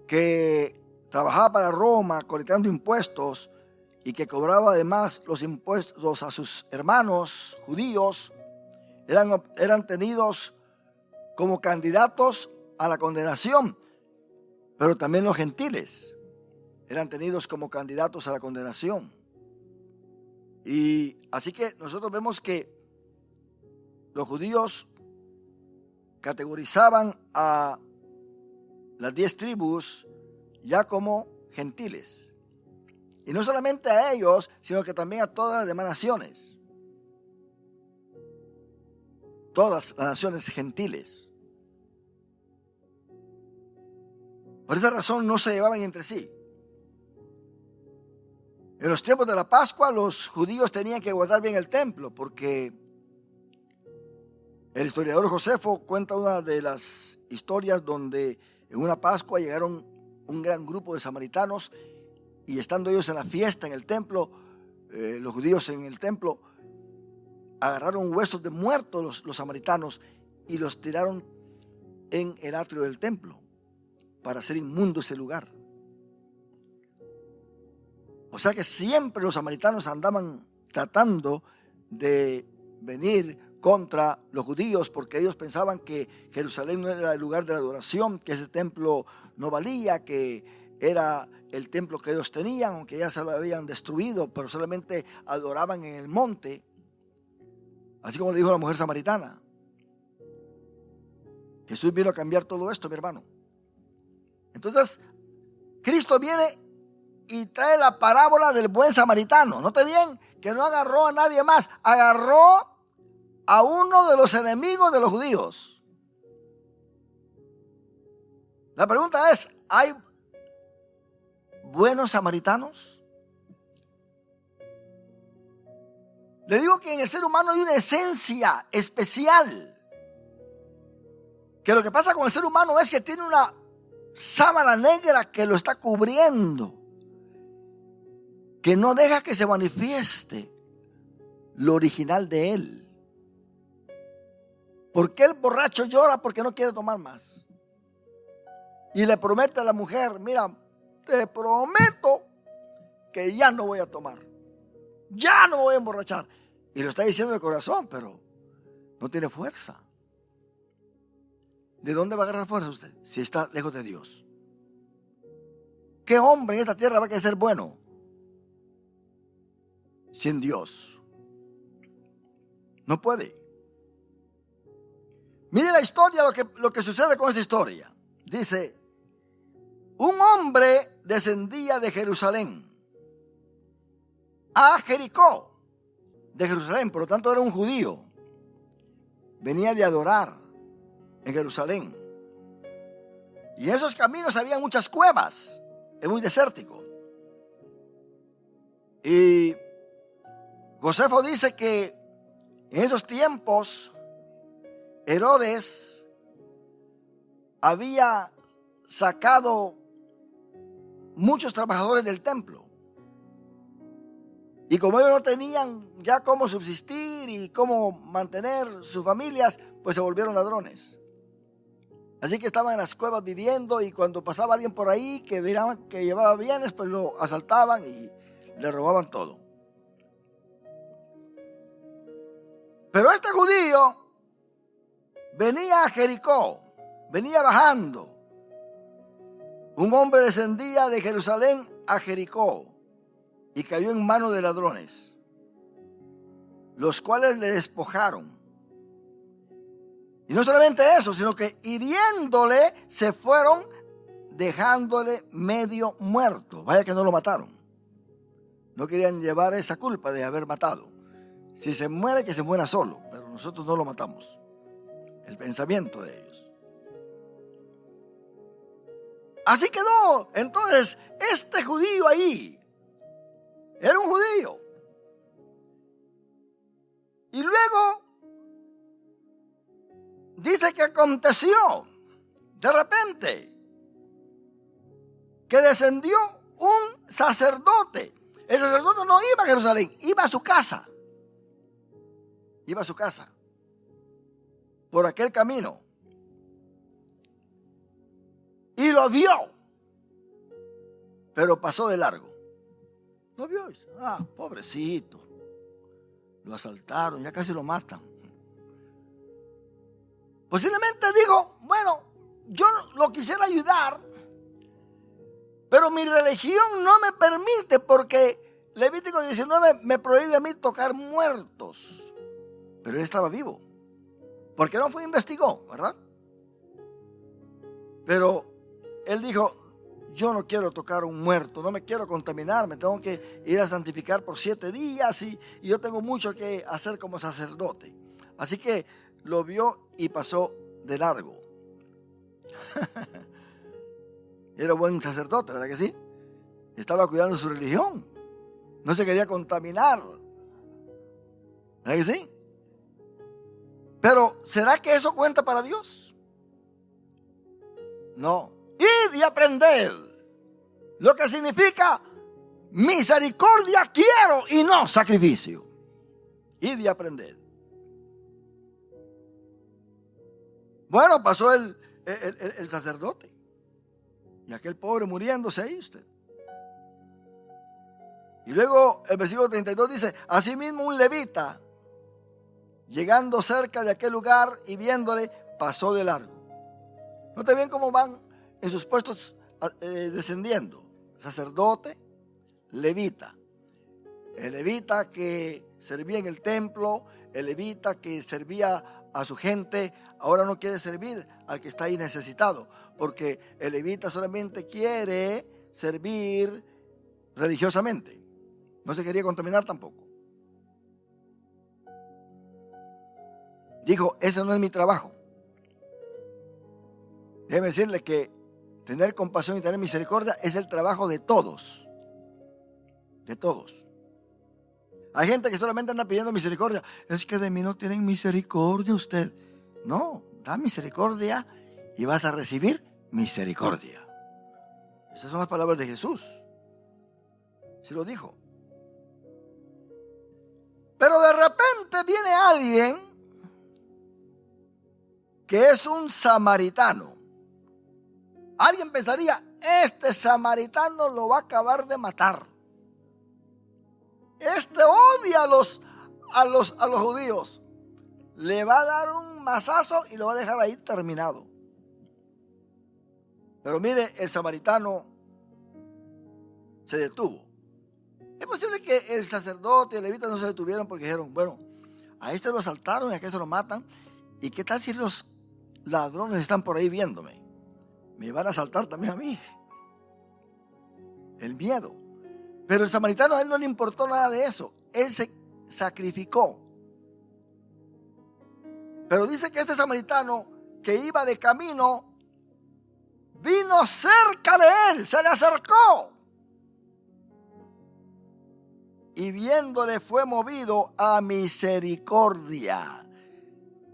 que trabajaba para Roma colectando impuestos y que cobraba además los impuestos a sus hermanos judíos, eran tenidos como candidatos a la condenación. Pero también los gentiles eran tenidos como candidatos a la condenación. Y así que nosotros vemos que los judíos categorizaban a las 10 tribus ya como gentiles. Y no solamente a ellos, sino que también a todas las demás naciones. Todas las naciones gentiles. Por esa razón no se llevaban entre sí. En los tiempos de la Pascua los judíos tenían que guardar bien el templo, porque el historiador Josefo cuenta una de las historias donde en una Pascua llegaron un gran grupo de samaritanos y estando ellos en la fiesta en el templo, los judíos en el templo, agarraron huesos de muertos los samaritanos y los tiraron en el atrio del templo para hacer inmundo ese lugar. O sea que siempre los samaritanos andaban tratando de venir contra los judíos porque ellos pensaban que Jerusalén no era el lugar de la adoración, que ese templo no valía, que era el templo que ellos tenían, aunque ya se lo habían destruido, pero solamente adoraban en el monte, así como le dijo la mujer samaritana. Jesús vino a cambiar todo esto, mi hermano. Entonces, Cristo viene y trae la parábola del buen samaritano. Note bien que no agarró a nadie más, agarró a uno de los enemigos de los judíos. La pregunta es, ¿hay buenos samaritanos? Le digo que en el ser humano hay una esencia especial. Que lo que pasa con el ser humano es que tiene una sábana negra que lo está cubriendo, que no deja que se manifieste lo original de él. ¿Por qué el borracho llora? Porque no quiere tomar más. Y le promete a la mujer, mira, te prometo que ya no voy a tomar. Ya no me voy a emborrachar. Y lo está diciendo de corazón, pero no tiene fuerza. ¿De dónde va a agarrar fuerza usted si está lejos de Dios? ¿Qué hombre en esta tierra va a querer ser bueno sin Dios? No puede. Mire la historia, lo que sucede con esa historia. Dice, un hombre descendía de Jerusalén a Jericó, de Jerusalén, por lo tanto era un judío. Venía de adorar en Jerusalén. Y en esos caminos había muchas cuevas, es muy desértico. Y Josefo dice que en esos tiempos Herodes había sacado muchos trabajadores del templo. Y como ellos no tenían ya cómo subsistir y cómo mantener sus familias, pues se volvieron ladrones. Así que estaban en las cuevas viviendo y cuando pasaba alguien por ahí que miraban que llevaba bienes, pues lo asaltaban y le robaban todo. Pero este judío venía a Jericó, venía bajando. Un hombre descendía de Jerusalén a Jericó y cayó en manos de ladrones, los cuales le despojaron. Y no solamente eso, sino que hiriéndole se fueron dejándole medio muerto. Vaya que no lo mataron. No querían llevar esa culpa de haber matado. Si se muere, que se muera solo, pero nosotros no lo matamos. El pensamiento de ellos. Así quedó. Entonces, este judío ahí era un judío. Y luego dice que aconteció de repente que descendió un sacerdote. El sacerdote no iba a Jerusalén, iba a su casa. Iba a su casa por aquel camino. Y lo vio, pero pasó de largo. Lo vio y dice, pobrecito, lo asaltaron, ya casi lo matan. Posiblemente dijo, bueno, yo lo quisiera ayudar, pero mi religión no me permite porque Levítico 19 me prohíbe a mí tocar muertos. Pero él estaba vivo. Porque no fue e investigó, ¿verdad? Pero él dijo, yo no quiero tocar un muerto, no me quiero contaminar, me tengo que ir a santificar por 7 días y yo tengo mucho que hacer como sacerdote. Así que lo vio y pasó de largo. Era buen sacerdote, ¿verdad que sí? Estaba cuidando su religión. No se quería contaminar. ¿Verdad que sí? Pero, ¿será que eso cuenta para Dios? No. Id y aprended. Lo que significa misericordia quiero y no sacrificio. Id y aprended. Bueno, pasó el sacerdote. Y aquel pobre muriéndose ahí usted. Y luego el versículo 32 dice, asimismo un levita, llegando cerca de aquel lugar y viéndole, pasó de largo. ¿Note bien cómo van en sus puestos descendiendo? Sacerdote, levita. El levita que servía en el templo, el levita que servía a su gente, ahora no quiere servir al que está ahí necesitado, porque el levita solamente quiere servir religiosamente. No se quería contaminar tampoco. Dijo, ese no es mi trabajo. Déjeme decirle que tener compasión y tener misericordia es el trabajo de todos. De todos. Hay gente que solamente anda pidiendo misericordia. Es que de mí no tienen misericordia usted. No, da misericordia y vas a recibir misericordia. Esas son las palabras de Jesús. Sí lo dijo. Pero de repente viene alguien que es un samaritano. Alguien pensaría, este samaritano lo va a acabar de matar. Este odia a los judíos. Le va a dar un mazazo y lo va a dejar ahí terminado. Pero mire, el samaritano se detuvo. Es posible que el sacerdote y el levita no se detuvieron porque dijeron, bueno, a este lo asaltaron y a aquel se lo matan. ¿Y qué tal si los ladrones están por ahí viéndome? Me van a asaltar también a mí. El miedo. Pero el samaritano a él no le importó nada de eso. Él se sacrificó. Pero dice que este samaritano que iba de camino vino cerca de él, se le acercó. Y viéndole fue movido a misericordia.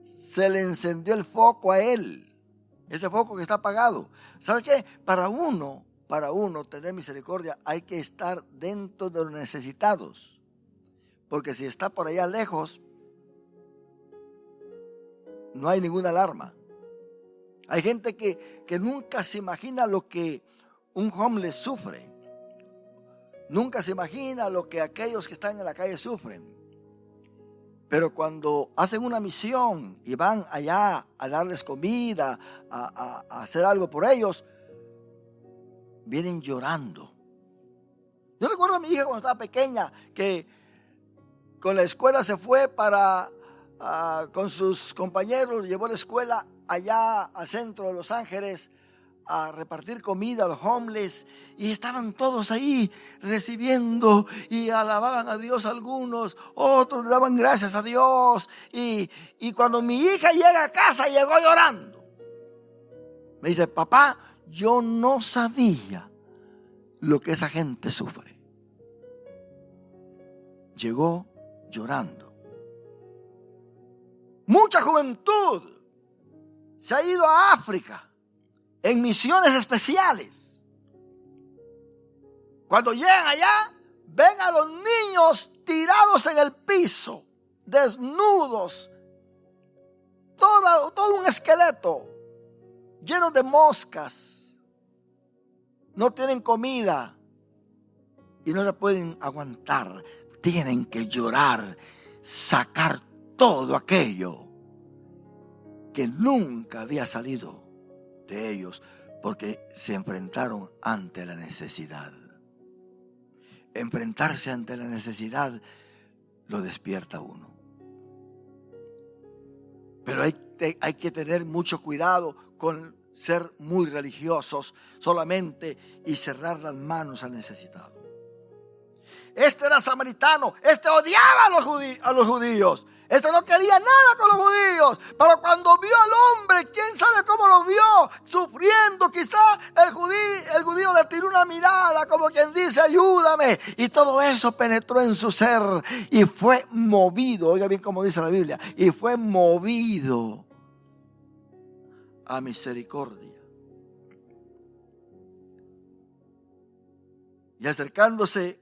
Se le encendió el foco a él. Ese foco que está apagado. ¿Sabe qué? Para uno tener misericordia hay que estar dentro de los necesitados. Porque si está por allá lejos, no hay ninguna alarma. Hay gente que nunca se imagina lo que un homeless sufre. Nunca se imagina lo que aquellos que están en la calle sufren. Pero cuando hacen una misión y van allá a darles comida, a hacer algo por ellos, vienen llorando. Yo recuerdo a mi hija cuando estaba pequeña que con la escuela se fue con sus compañeros, llevó la escuela allá al centro de Los Ángeles a repartir comida a los homeless y estaban todos ahí recibiendo y alababan a Dios algunos, otros le daban gracias a Dios y cuando mi hija llega a casa llegó llorando. Me dice, papá, yo no sabía lo que esa gente sufre. Llegó llorando. Mucha juventud se ha ido a África en misiones especiales. Cuando llegan allá, ven a los niños tirados en el piso, desnudos, todo un esqueleto, lleno de moscas. No tienen comida y no se pueden aguantar. Tienen que llorar, sacar todo aquello que nunca había salido de ellos porque se enfrentaron ante la necesidad. enfrentarse ante la necesidad lo despierta a uno. Pero hay que tener mucho cuidado con ser muy religiosos solamente y cerrar las manos al necesitado. Este era samaritano, este odiaba a los judíos. Este no quería nada con los judíos, pero cuando vio al hombre, quién sabe cómo lo vio, sufriendo, quizá el judío le tiró una mirada como quien dice, ayúdame. Y todo eso penetró en su ser y fue movido, oiga bien cómo dice la Biblia, y fue movido a misericordia. Y acercándose,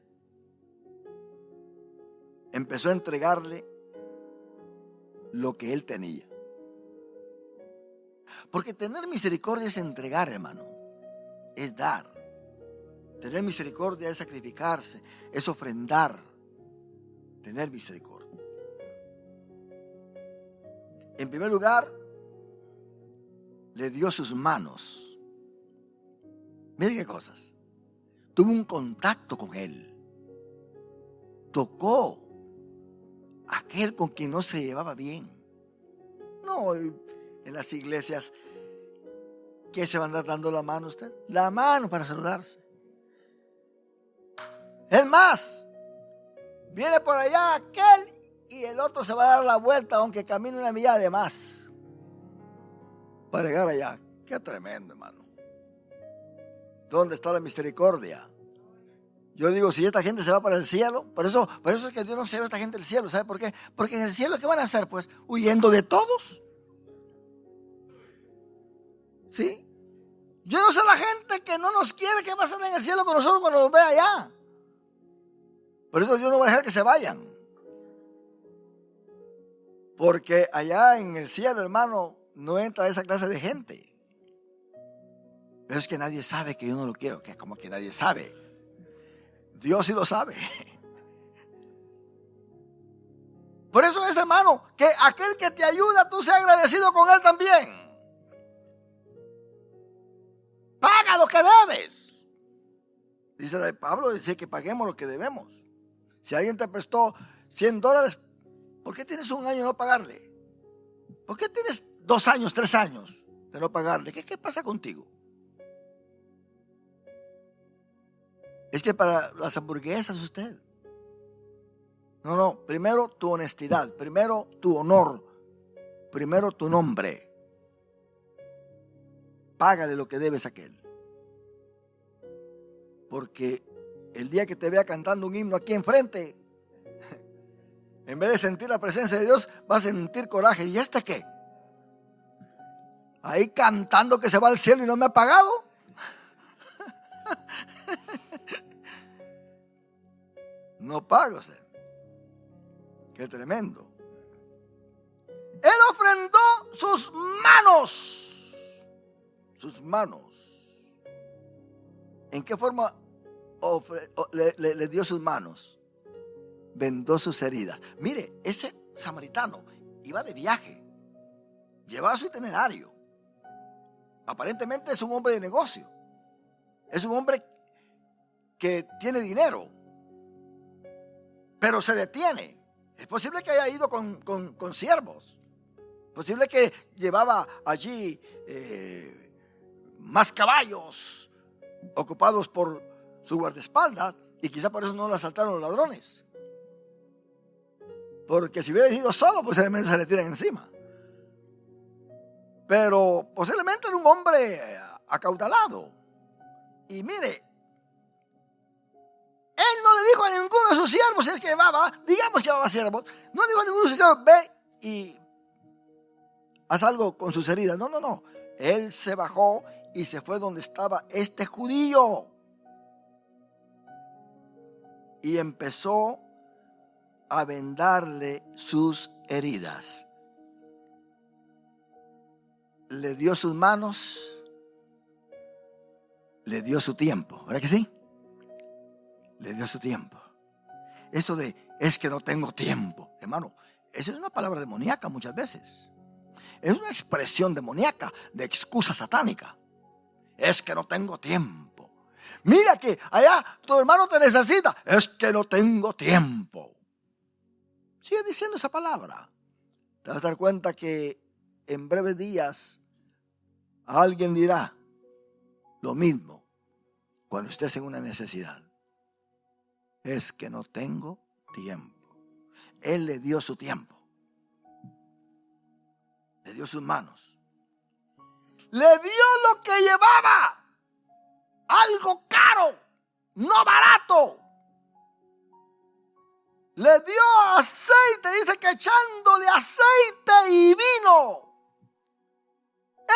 empezó a entregarle lo que él tenía. Porque tener misericordia es entregar, hermano, es dar. Tener misericordia es sacrificarse, es ofrendar. Tener misericordia. En primer lugar, le dio sus manos. Mire qué cosas. Tuvo un contacto con él. Tocó a aquel con quien no se llevaba bien. No, en las iglesias, ¿qué se va a andar dando la mano a usted? La mano para saludarse. Es más, viene por allá aquel y el otro se va a dar la vuelta aunque camine una milla de más para llegar allá. Qué tremendo, hermano. ¿Dónde está la misericordia? Yo digo, si esta gente se va para el cielo, por eso es que Dios no se lleva a esta gente al cielo. ¿Sabe por qué? Porque en el cielo, ¿qué van a hacer? Pues huyendo de todos. ¿Sí? Yo no sé la gente que no nos quiere, ¿qué va a hacer en el cielo con nosotros cuando nos ve allá? Por eso Dios no va a dejar que se vayan. Porque allá en el cielo, hermano, no entra esa clase de gente. Pero es que nadie sabe que yo no lo quiero. Que como que nadie sabe. Dios sí lo sabe. Por eso es, hermano, que aquel que te ayuda, tú seas agradecido con él también. Paga lo que debes. Dice Pablo, dice que paguemos lo que debemos. Si alguien te prestó $100, ¿por qué tienes un año de no pagarle? ¿Por qué tienes 2 años, 3 años de no pagarle? ¿Qué pasa contigo? Es que para las hamburguesas usted. No, primero tu honestidad, primero tu honor, primero tu nombre. Págale lo que debes a aquel. Porque el día que te vea cantando un himno aquí enfrente, en vez de sentir la presencia de Dios, vas a sentir coraje. ¿Y este qué? Ahí cantando que se va al cielo y no me ha pagado. No paga usted. Qué tremendo. Él ofrendó sus manos. Sus manos. ¿En qué forma le dio sus manos? Vendó sus heridas. Mire, ese samaritano iba de viaje. Llevaba su itinerario. Aparentemente es un hombre de negocio. Es un hombre que tiene dinero. Pero se detiene. Es posible que haya ido con siervos. Es posible que llevaba allí más caballos ocupados por su guardaespaldas. Y quizá por eso no lo asaltaron los ladrones. Porque si hubiera ido solo, posiblemente se le tiran encima. Pero posiblemente era un hombre acaudalado. Y mire, él no le dijo a ninguno de sus siervos, si es que llevaba, digamos que llevaba siervos, no le dijo a ninguno de sus siervos, ve y haz algo con sus heridas. No. Él se bajó y se fue donde estaba este judío. Y empezó a vendarle sus heridas. Le dio sus manos, le dio su tiempo. ¿Verdad que sí? Le dio su tiempo. Eso de, es que no tengo tiempo. Hermano, esa es una palabra demoníaca muchas veces. Es una expresión demoníaca de excusa satánica. Es que no tengo tiempo. Mira que allá tu hermano te necesita. Es que no tengo tiempo. Sigue diciendo esa palabra. Te vas a dar cuenta que en breves días alguien dirá lo mismo cuando estés en una necesidad. Es que no tengo tiempo. Él le dio su tiempo. Le dio sus manos. Le dio lo que llevaba. Algo caro, no barato. Le dio aceite, dice que echándole aceite y vino.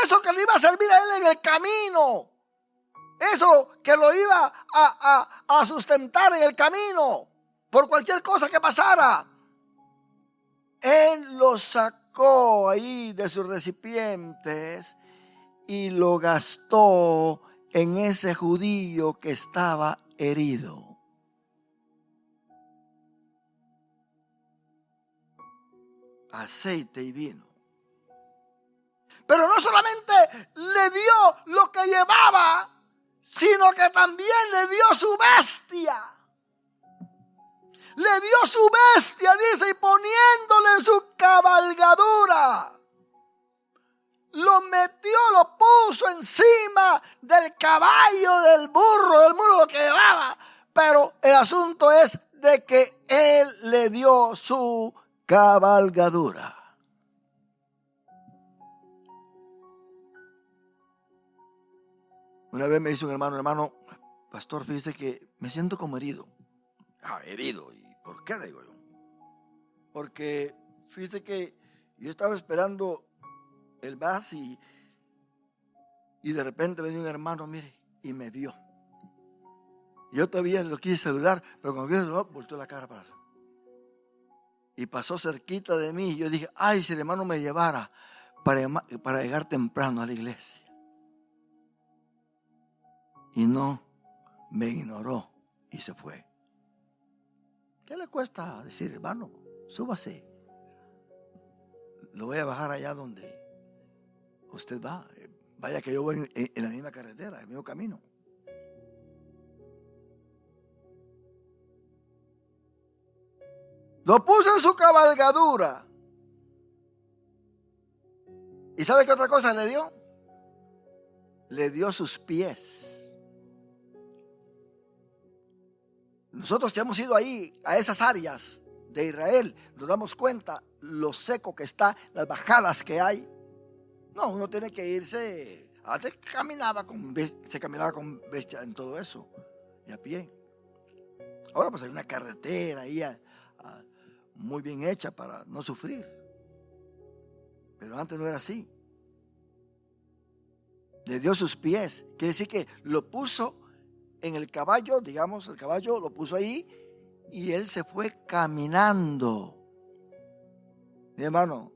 Eso que le iba a servir a él en el camino. Eso que lo iba a sustentar en el camino. Por cualquier cosa que pasara. Él lo sacó ahí de sus recipientes y lo gastó en ese judío que estaba herido. Aceite y vino. Pero no solamente le dio lo que llevaba, sino que también le dio su bestia. Le dio su bestia, dice, y poniéndole su cabalgadura, lo metió, lo puso encima del caballo, del burro, lo que llevaba. Pero el asunto es de que él le dio su cabalgadura. Una vez me dice un hermano, pastor, fíjese que me siento como herido. Herido. ¿Y por qué? Le digo yo. Porque fíjese que yo estaba esperando el bus y de repente venía un hermano, mire, y me vio. Yo todavía lo quise saludar, pero cuando quise saludar, volteó la cara para atrás. Y pasó cerquita de mí y yo dije, ay, si el hermano me llevara para llegar temprano a la iglesia. Y no, me ignoró y se fue. ¿Qué le cuesta decir, hermano? Súbase. Lo voy a bajar allá donde usted va. Vaya que yo voy en la misma carretera, en el mismo camino. Lo puso en su cabalgadura. ¿Y sabe qué otra cosa le dio? Le dio sus pies. Nosotros que hemos ido ahí a esas áreas de Israel, nos damos cuenta lo seco que está, las bajadas que hay. No, uno tiene que irse. Antes se caminaba con bestia en todo eso y a pie. Ahora pues hay una carretera ahí muy bien hecha para no sufrir. Pero antes no era así. Le dio sus pies. Quiere decir que lo puso en el caballo, digamos, el caballo lo puso ahí y él se fue caminando. Mi hermano,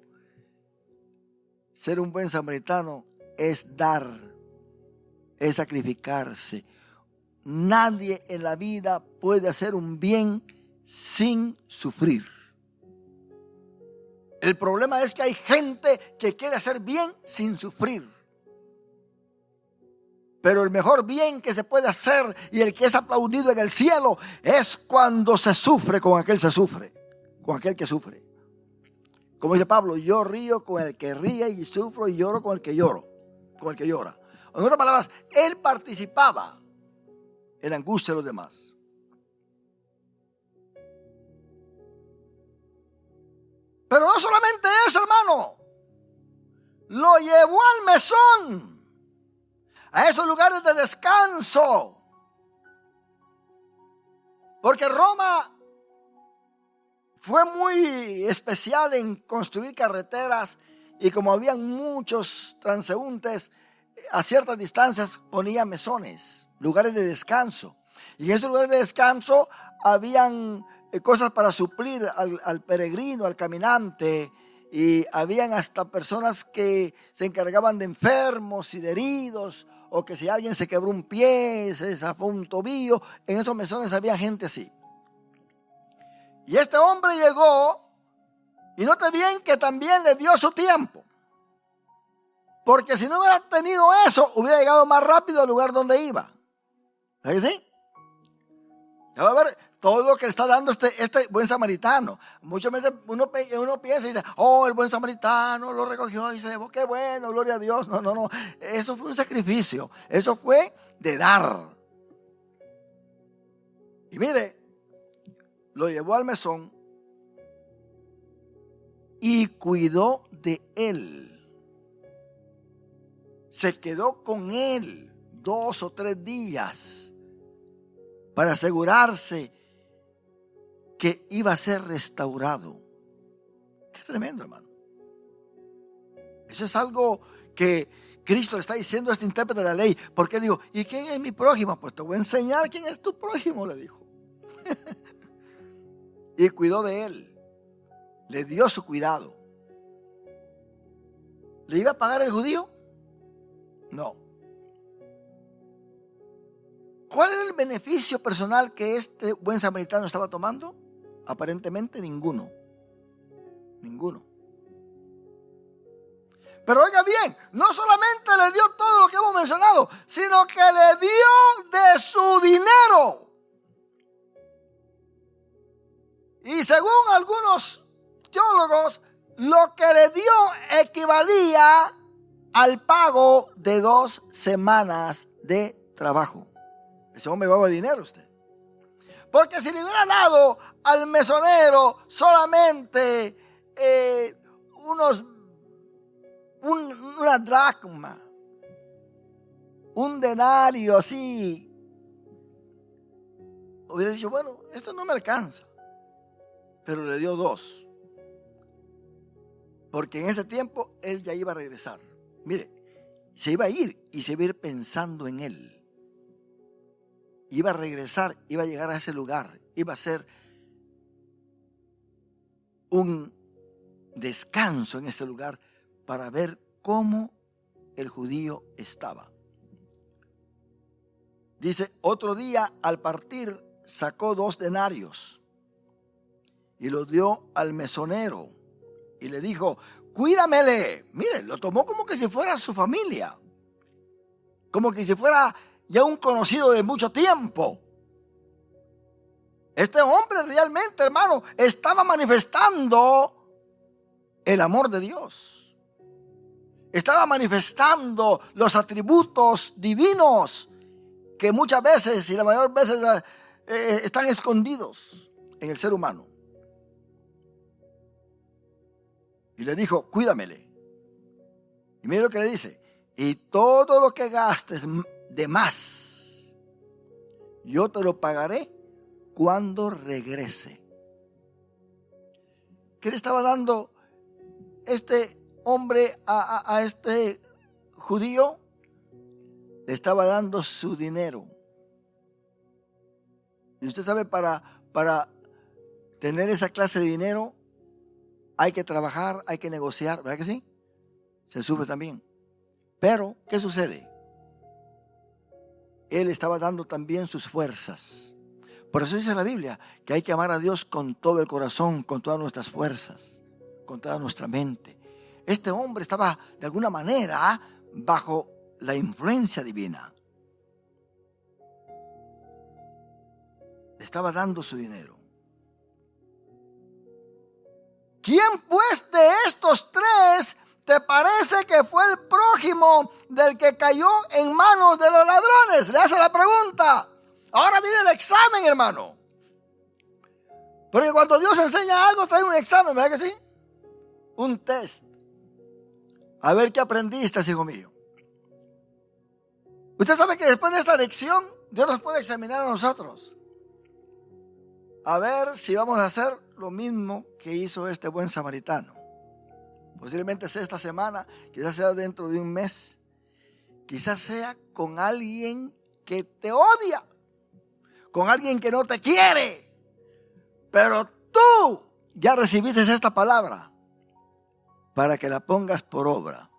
ser un buen samaritano es dar, es sacrificarse. Nadie en la vida puede hacer un bien sin sufrir. El problema es que hay gente que quiere hacer bien sin sufrir. Pero el mejor bien que se puede hacer y el que es aplaudido en el cielo es cuando se sufre con aquel que sufre. Como dice Pablo, yo río con el que ríe y sufro y lloro con el que llora. En otras palabras, él participaba en la angustia de los demás. Pero no solamente eso, hermano. Lo llevó al mesón, a esos lugares de descanso. Porque Roma fue muy especial en construir carreteras y como habían muchos transeúntes, a ciertas distancias ponían mesones, lugares de descanso. Y en esos lugares de descanso habían cosas para suplir al peregrino, al caminante. Y habían hasta personas que se encargaban de enfermos y de heridos, o que si alguien se quebró un pie, se zafó un tobillo, en esos mesones había gente así. Y este hombre llegó, y note bien que también le dio su tiempo, porque si no hubiera tenido eso, hubiera llegado más rápido al lugar donde iba. ¿verdad que sí? Ya va a ver todo lo que le está dando este buen samaritano. Muchas veces uno piensa y dice, oh, el buen samaritano lo recogió y se llevó, qué bueno, gloria a Dios. No, no, no. Eso fue un sacrificio. Eso fue de dar. Y mire, lo llevó al mesón y cuidó de él. Se quedó con él 2 o 3 días para asegurarse que iba a ser restaurado. Qué tremendo, hermano. Eso es algo que Cristo le está diciendo a este intérprete de la ley. Porque dijo, ¿y quién es mi prójimo? Pues te voy a enseñar quién es tu prójimo, le dijo. Y cuidó de él. Le dio su cuidado. ¿Le iba a pagar el judío? No. ¿Cuál era el beneficio personal que este buen samaritano estaba tomando? Aparentemente ninguno. Ninguno. Pero oiga bien, no solamente le dio todo lo que hemos mencionado, sino que le dio de su dinero. Y según algunos teólogos, lo que le dio equivalía al pago de 2 semanas de trabajo. Ese hombre va a dinero usted. Porque si le hubiera dado al mesonero solamente una dracma, un denario así, hubiera dicho, bueno, esto no me alcanza. Pero le dio 2. Porque en ese tiempo él ya iba a regresar. Mire, se iba a ir y se iba a ir pensando en él. Iba a regresar, iba a llegar a ese lugar, iba a ser un descanso en ese lugar para ver cómo el judío estaba. Dice, otro día al partir sacó 2 denarios y los dio al mesonero y le dijo, cuídamele. Mire, lo tomó como que si fuera su familia, como que si fuera ya un conocido de mucho tiempo. Este hombre realmente, hermano, estaba manifestando el amor de Dios. Estaba manifestando los atributos divinos que muchas veces y la mayor veces están escondidos en el ser humano. Y le dijo, cuídamele. Y mire lo que le dice, y todo lo que gastes de más, yo te lo pagaré cuando regrese. ¿Qué le estaba dando este hombre a este judío? Le estaba dando su dinero. Y usted sabe, para tener esa clase de dinero hay que trabajar, hay que negociar, ¿verdad que sí? Se sufre también. Pero, ¿qué sucede? Él estaba dando también sus fuerzas. Por eso dice la Biblia que hay que amar a Dios con todo el corazón, con todas nuestras fuerzas, con toda nuestra mente. Este hombre estaba de alguna manera bajo la influencia divina. Le estaba dando su dinero. ¿Quién pues de estos 3 te parece que fue el prójimo del que cayó en manos de los ladrones? Le hace la pregunta. Ahora viene el examen, hermano. Porque cuando Dios enseña algo, trae un examen, ¿verdad que sí? Un test. A ver qué aprendiste, hijo mío. Usted sabe que después de esta lección, Dios nos puede examinar a nosotros. A ver si vamos a hacer lo mismo que hizo este buen samaritano. Posiblemente sea esta semana, quizás sea dentro de un mes, quizás sea con alguien que te odia, con alguien que no te quiere, pero tú ya recibiste esta palabra para que la pongas por obra.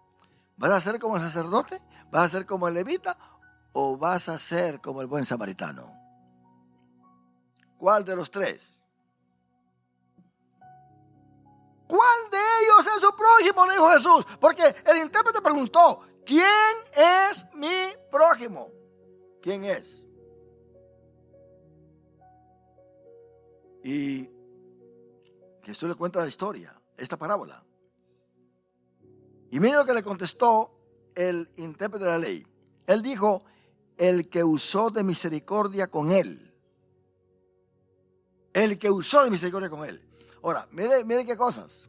¿Vas a ser como el sacerdote? ¿Vas a ser como el levita? ¿O vas a ser como el buen samaritano? ¿Cuál de los 3? ¿Cuál de ellos es su prójimo? Le dijo Jesús. Porque el intérprete preguntó, ¿quién es mi prójimo? ¿Quién es? Y Jesús le cuenta la historia, esta parábola. Y mire lo que le contestó el intérprete de la ley. Él dijo: el que usó de misericordia con él. El que usó de misericordia con él. Ahora, mire qué cosas.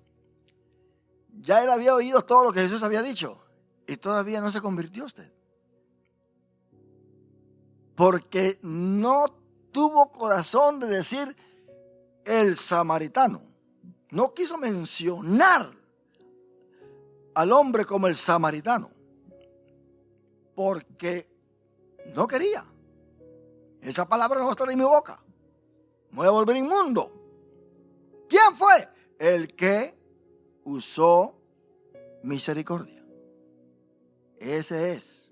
Ya él había oído todo lo que Jesús había dicho y todavía no se convirtió usted. Porque no tuvo corazón de decir el samaritano. No quiso mencionar al hombre como el samaritano. Porque no quería. Esa palabra no va a estar en mi boca. Me voy a volver inmundo. ¿Quién fue? El que usó misericordia. Ese es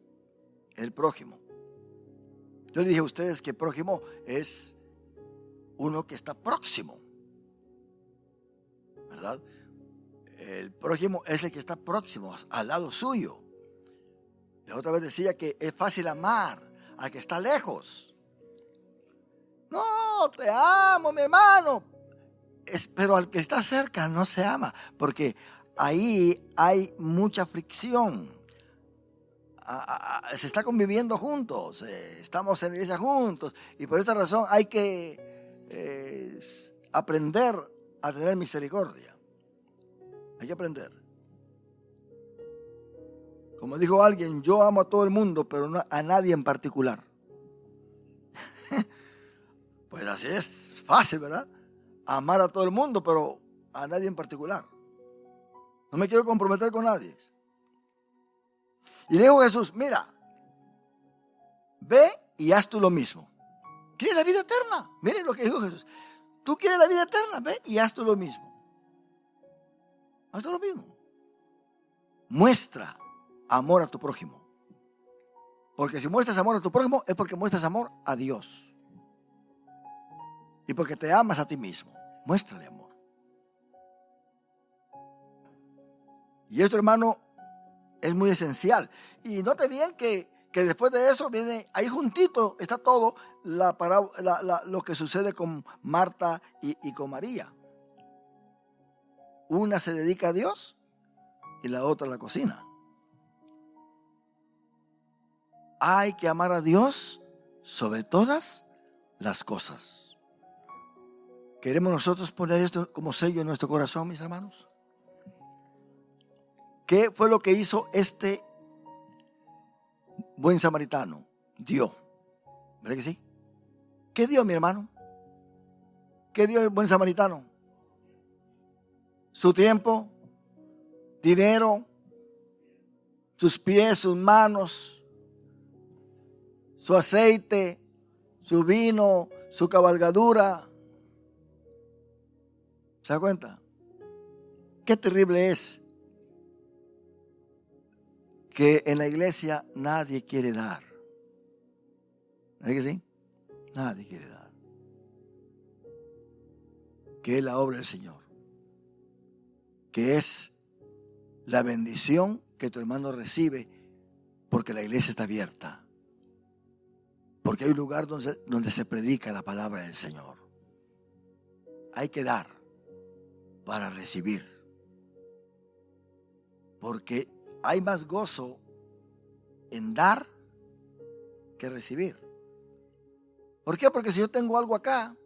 el prójimo. Yo le dije a ustedes que prójimo es uno que está próximo, ¿verdad? El prójimo es el que está próximo, al lado suyo. La otra vez decía que es fácil amar al que está lejos. No, te amo, mi hermano. Pero al que está cerca no se ama, porque ahí hay mucha fricción. Se está conviviendo juntos, estamos en la iglesia juntos, y por esta razón hay que aprender a tener misericordia. Hay que aprender. Como dijo alguien, yo amo a todo el mundo, pero no a nadie en particular. Pues así es fácil, ¿verdad? Amar a todo el mundo, pero a nadie en particular. No me quiero comprometer con nadie. Y le dijo Jesús: mira, ve y haz tú lo mismo. ¿Quieres la vida eterna? Miren lo que dijo Jesús. ¿Tú quieres la vida eterna? Ve y haz tú lo mismo. Haz tú lo mismo. Muestra amor a tu prójimo. Porque si muestras amor a tu prójimo es porque muestras amor a Dios. Y porque te amas a ti mismo. Muéstrale amor. Y esto, hermano, es muy esencial. Y note bien que después de eso viene, ahí juntito está todo lo que sucede con Marta y con María. Una se dedica a Dios y la otra a la cocina. Hay que amar a Dios sobre todas las cosas. ¿Queremos nosotros poner esto como sello en nuestro corazón, mis hermanos? ¿Qué fue lo que hizo este buen samaritano? Dio. ¿Verdad que sí? ¿Qué dio, mi hermano? ¿Qué dio el buen samaritano? Su tiempo, dinero, sus pies, sus manos, su aceite, su vino, su cabalgadura. ¿Se da cuenta? Qué terrible es que en la iglesia nadie quiere dar. ¿Verdad que sí? Nadie quiere dar. Que es la obra del Señor. Que es la bendición que tu hermano recibe porque la iglesia está abierta. Porque hay un lugar donde se predica la palabra del Señor. Hay que dar para recibir. Porque hay más gozo en dar que recibir. ¿Por qué? Porque si yo tengo algo acá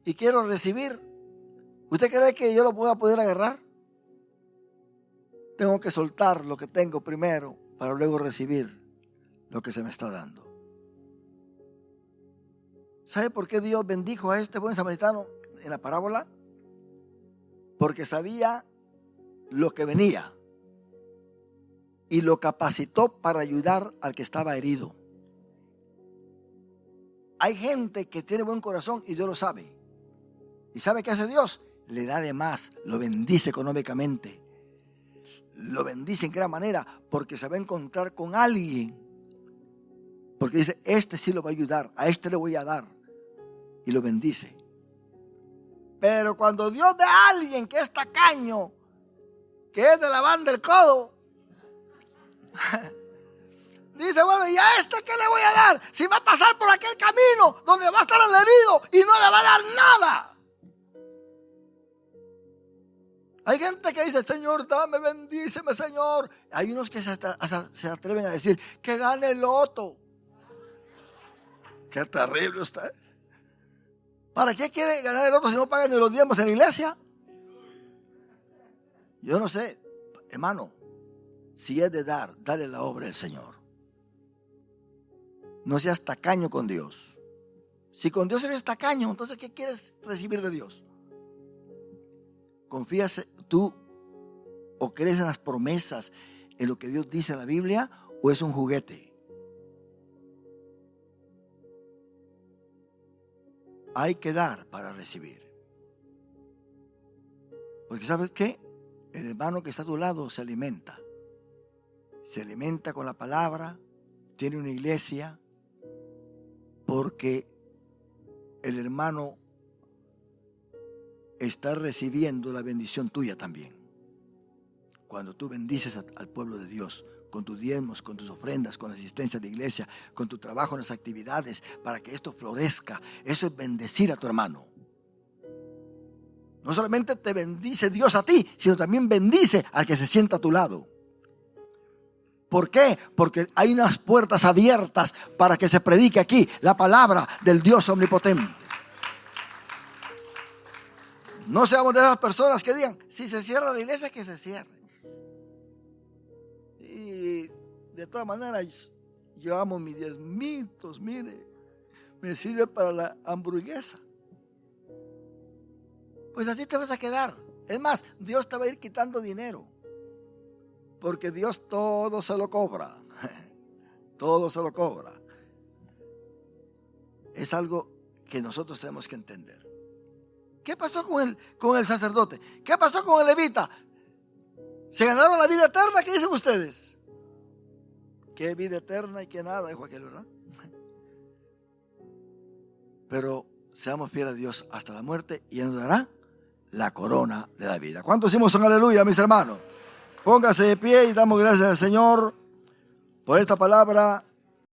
y quiero recibir, ¿usted cree que yo lo voy a poder agarrar? Tengo que soltar lo que tengo primero para luego recibir lo que se me está dando. ¿Sabe por qué Dios bendijo a este buen samaritano en la parábola? Porque sabía lo que venía y lo capacitó para ayudar al que estaba herido. Hay gente que tiene buen corazón y Dios lo sabe. ¿Y sabe qué hace Dios? Le da de más, lo bendice económicamente. Lo bendice en gran manera porque se va a encontrar con alguien. Porque dice, este sí lo va a ayudar, a este le voy a dar. Y lo bendice. Pero cuando Dios ve a alguien que es tacaño, que es de la banda del codo, dice, bueno, ¿y a este qué le voy a dar? Si va a pasar por aquel camino donde va a estar el herido y no le va a dar nada. Hay gente que dice, Señor, dame, bendíceme, Señor. Hay unos que se atreven a decir, que gane el loto. Qué terrible usted. ¿Para qué quiere ganar el loto si no pagan ni los diezmos en la iglesia? Yo no sé, hermano, si es de dar, dale la obra del Señor. No seas tacaño con Dios. Si con Dios eres tacaño, entonces ¿qué quieres recibir de Dios? ¿Confías tú o crees en las promesas, en lo que Dios dice en la Biblia, o es un juguete? Hay que dar para recibir. Porque ¿sabes qué? El hermano que está a tu lado se alimenta. Se alimenta con la palabra, tiene una iglesia, porque el hermano está recibiendo la bendición tuya también. Cuando tú bendices al pueblo de Dios, con tus diezmos, con tus ofrendas, con la asistencia a la iglesia, con tu trabajo en las actividades, para que esto florezca, eso es bendecir a tu hermano. No solamente te bendice Dios a ti, sino también bendice al que se sienta a tu lado. ¿Por qué? Porque hay unas puertas abiertas para que se predique aquí la palabra del Dios omnipotente. No seamos de esas personas que digan, si se cierra la iglesia, que se cierre. Y de todas maneras, yo amo mis diezmitos, mire, me sirve para la hamburguesa. Pues así te vas a quedar. Es más, Dios te va a ir quitando dinero. Porque Dios todo se lo cobra. Todo se lo cobra. Es algo que nosotros tenemos que entender. ¿Qué pasó con el sacerdote? ¿Qué pasó con el levita? ¿Se ganaron la vida eterna? ¿Qué dicen ustedes? ¿Qué vida eterna y qué nada? Dijo aquel, ¿verdad? Pero seamos fieles a Dios hasta la muerte y Él nos dará la corona de la vida. ¿Cuántos decimos un aleluya, mis hermanos? Póngase de pie y damos gracias al Señor por esta palabra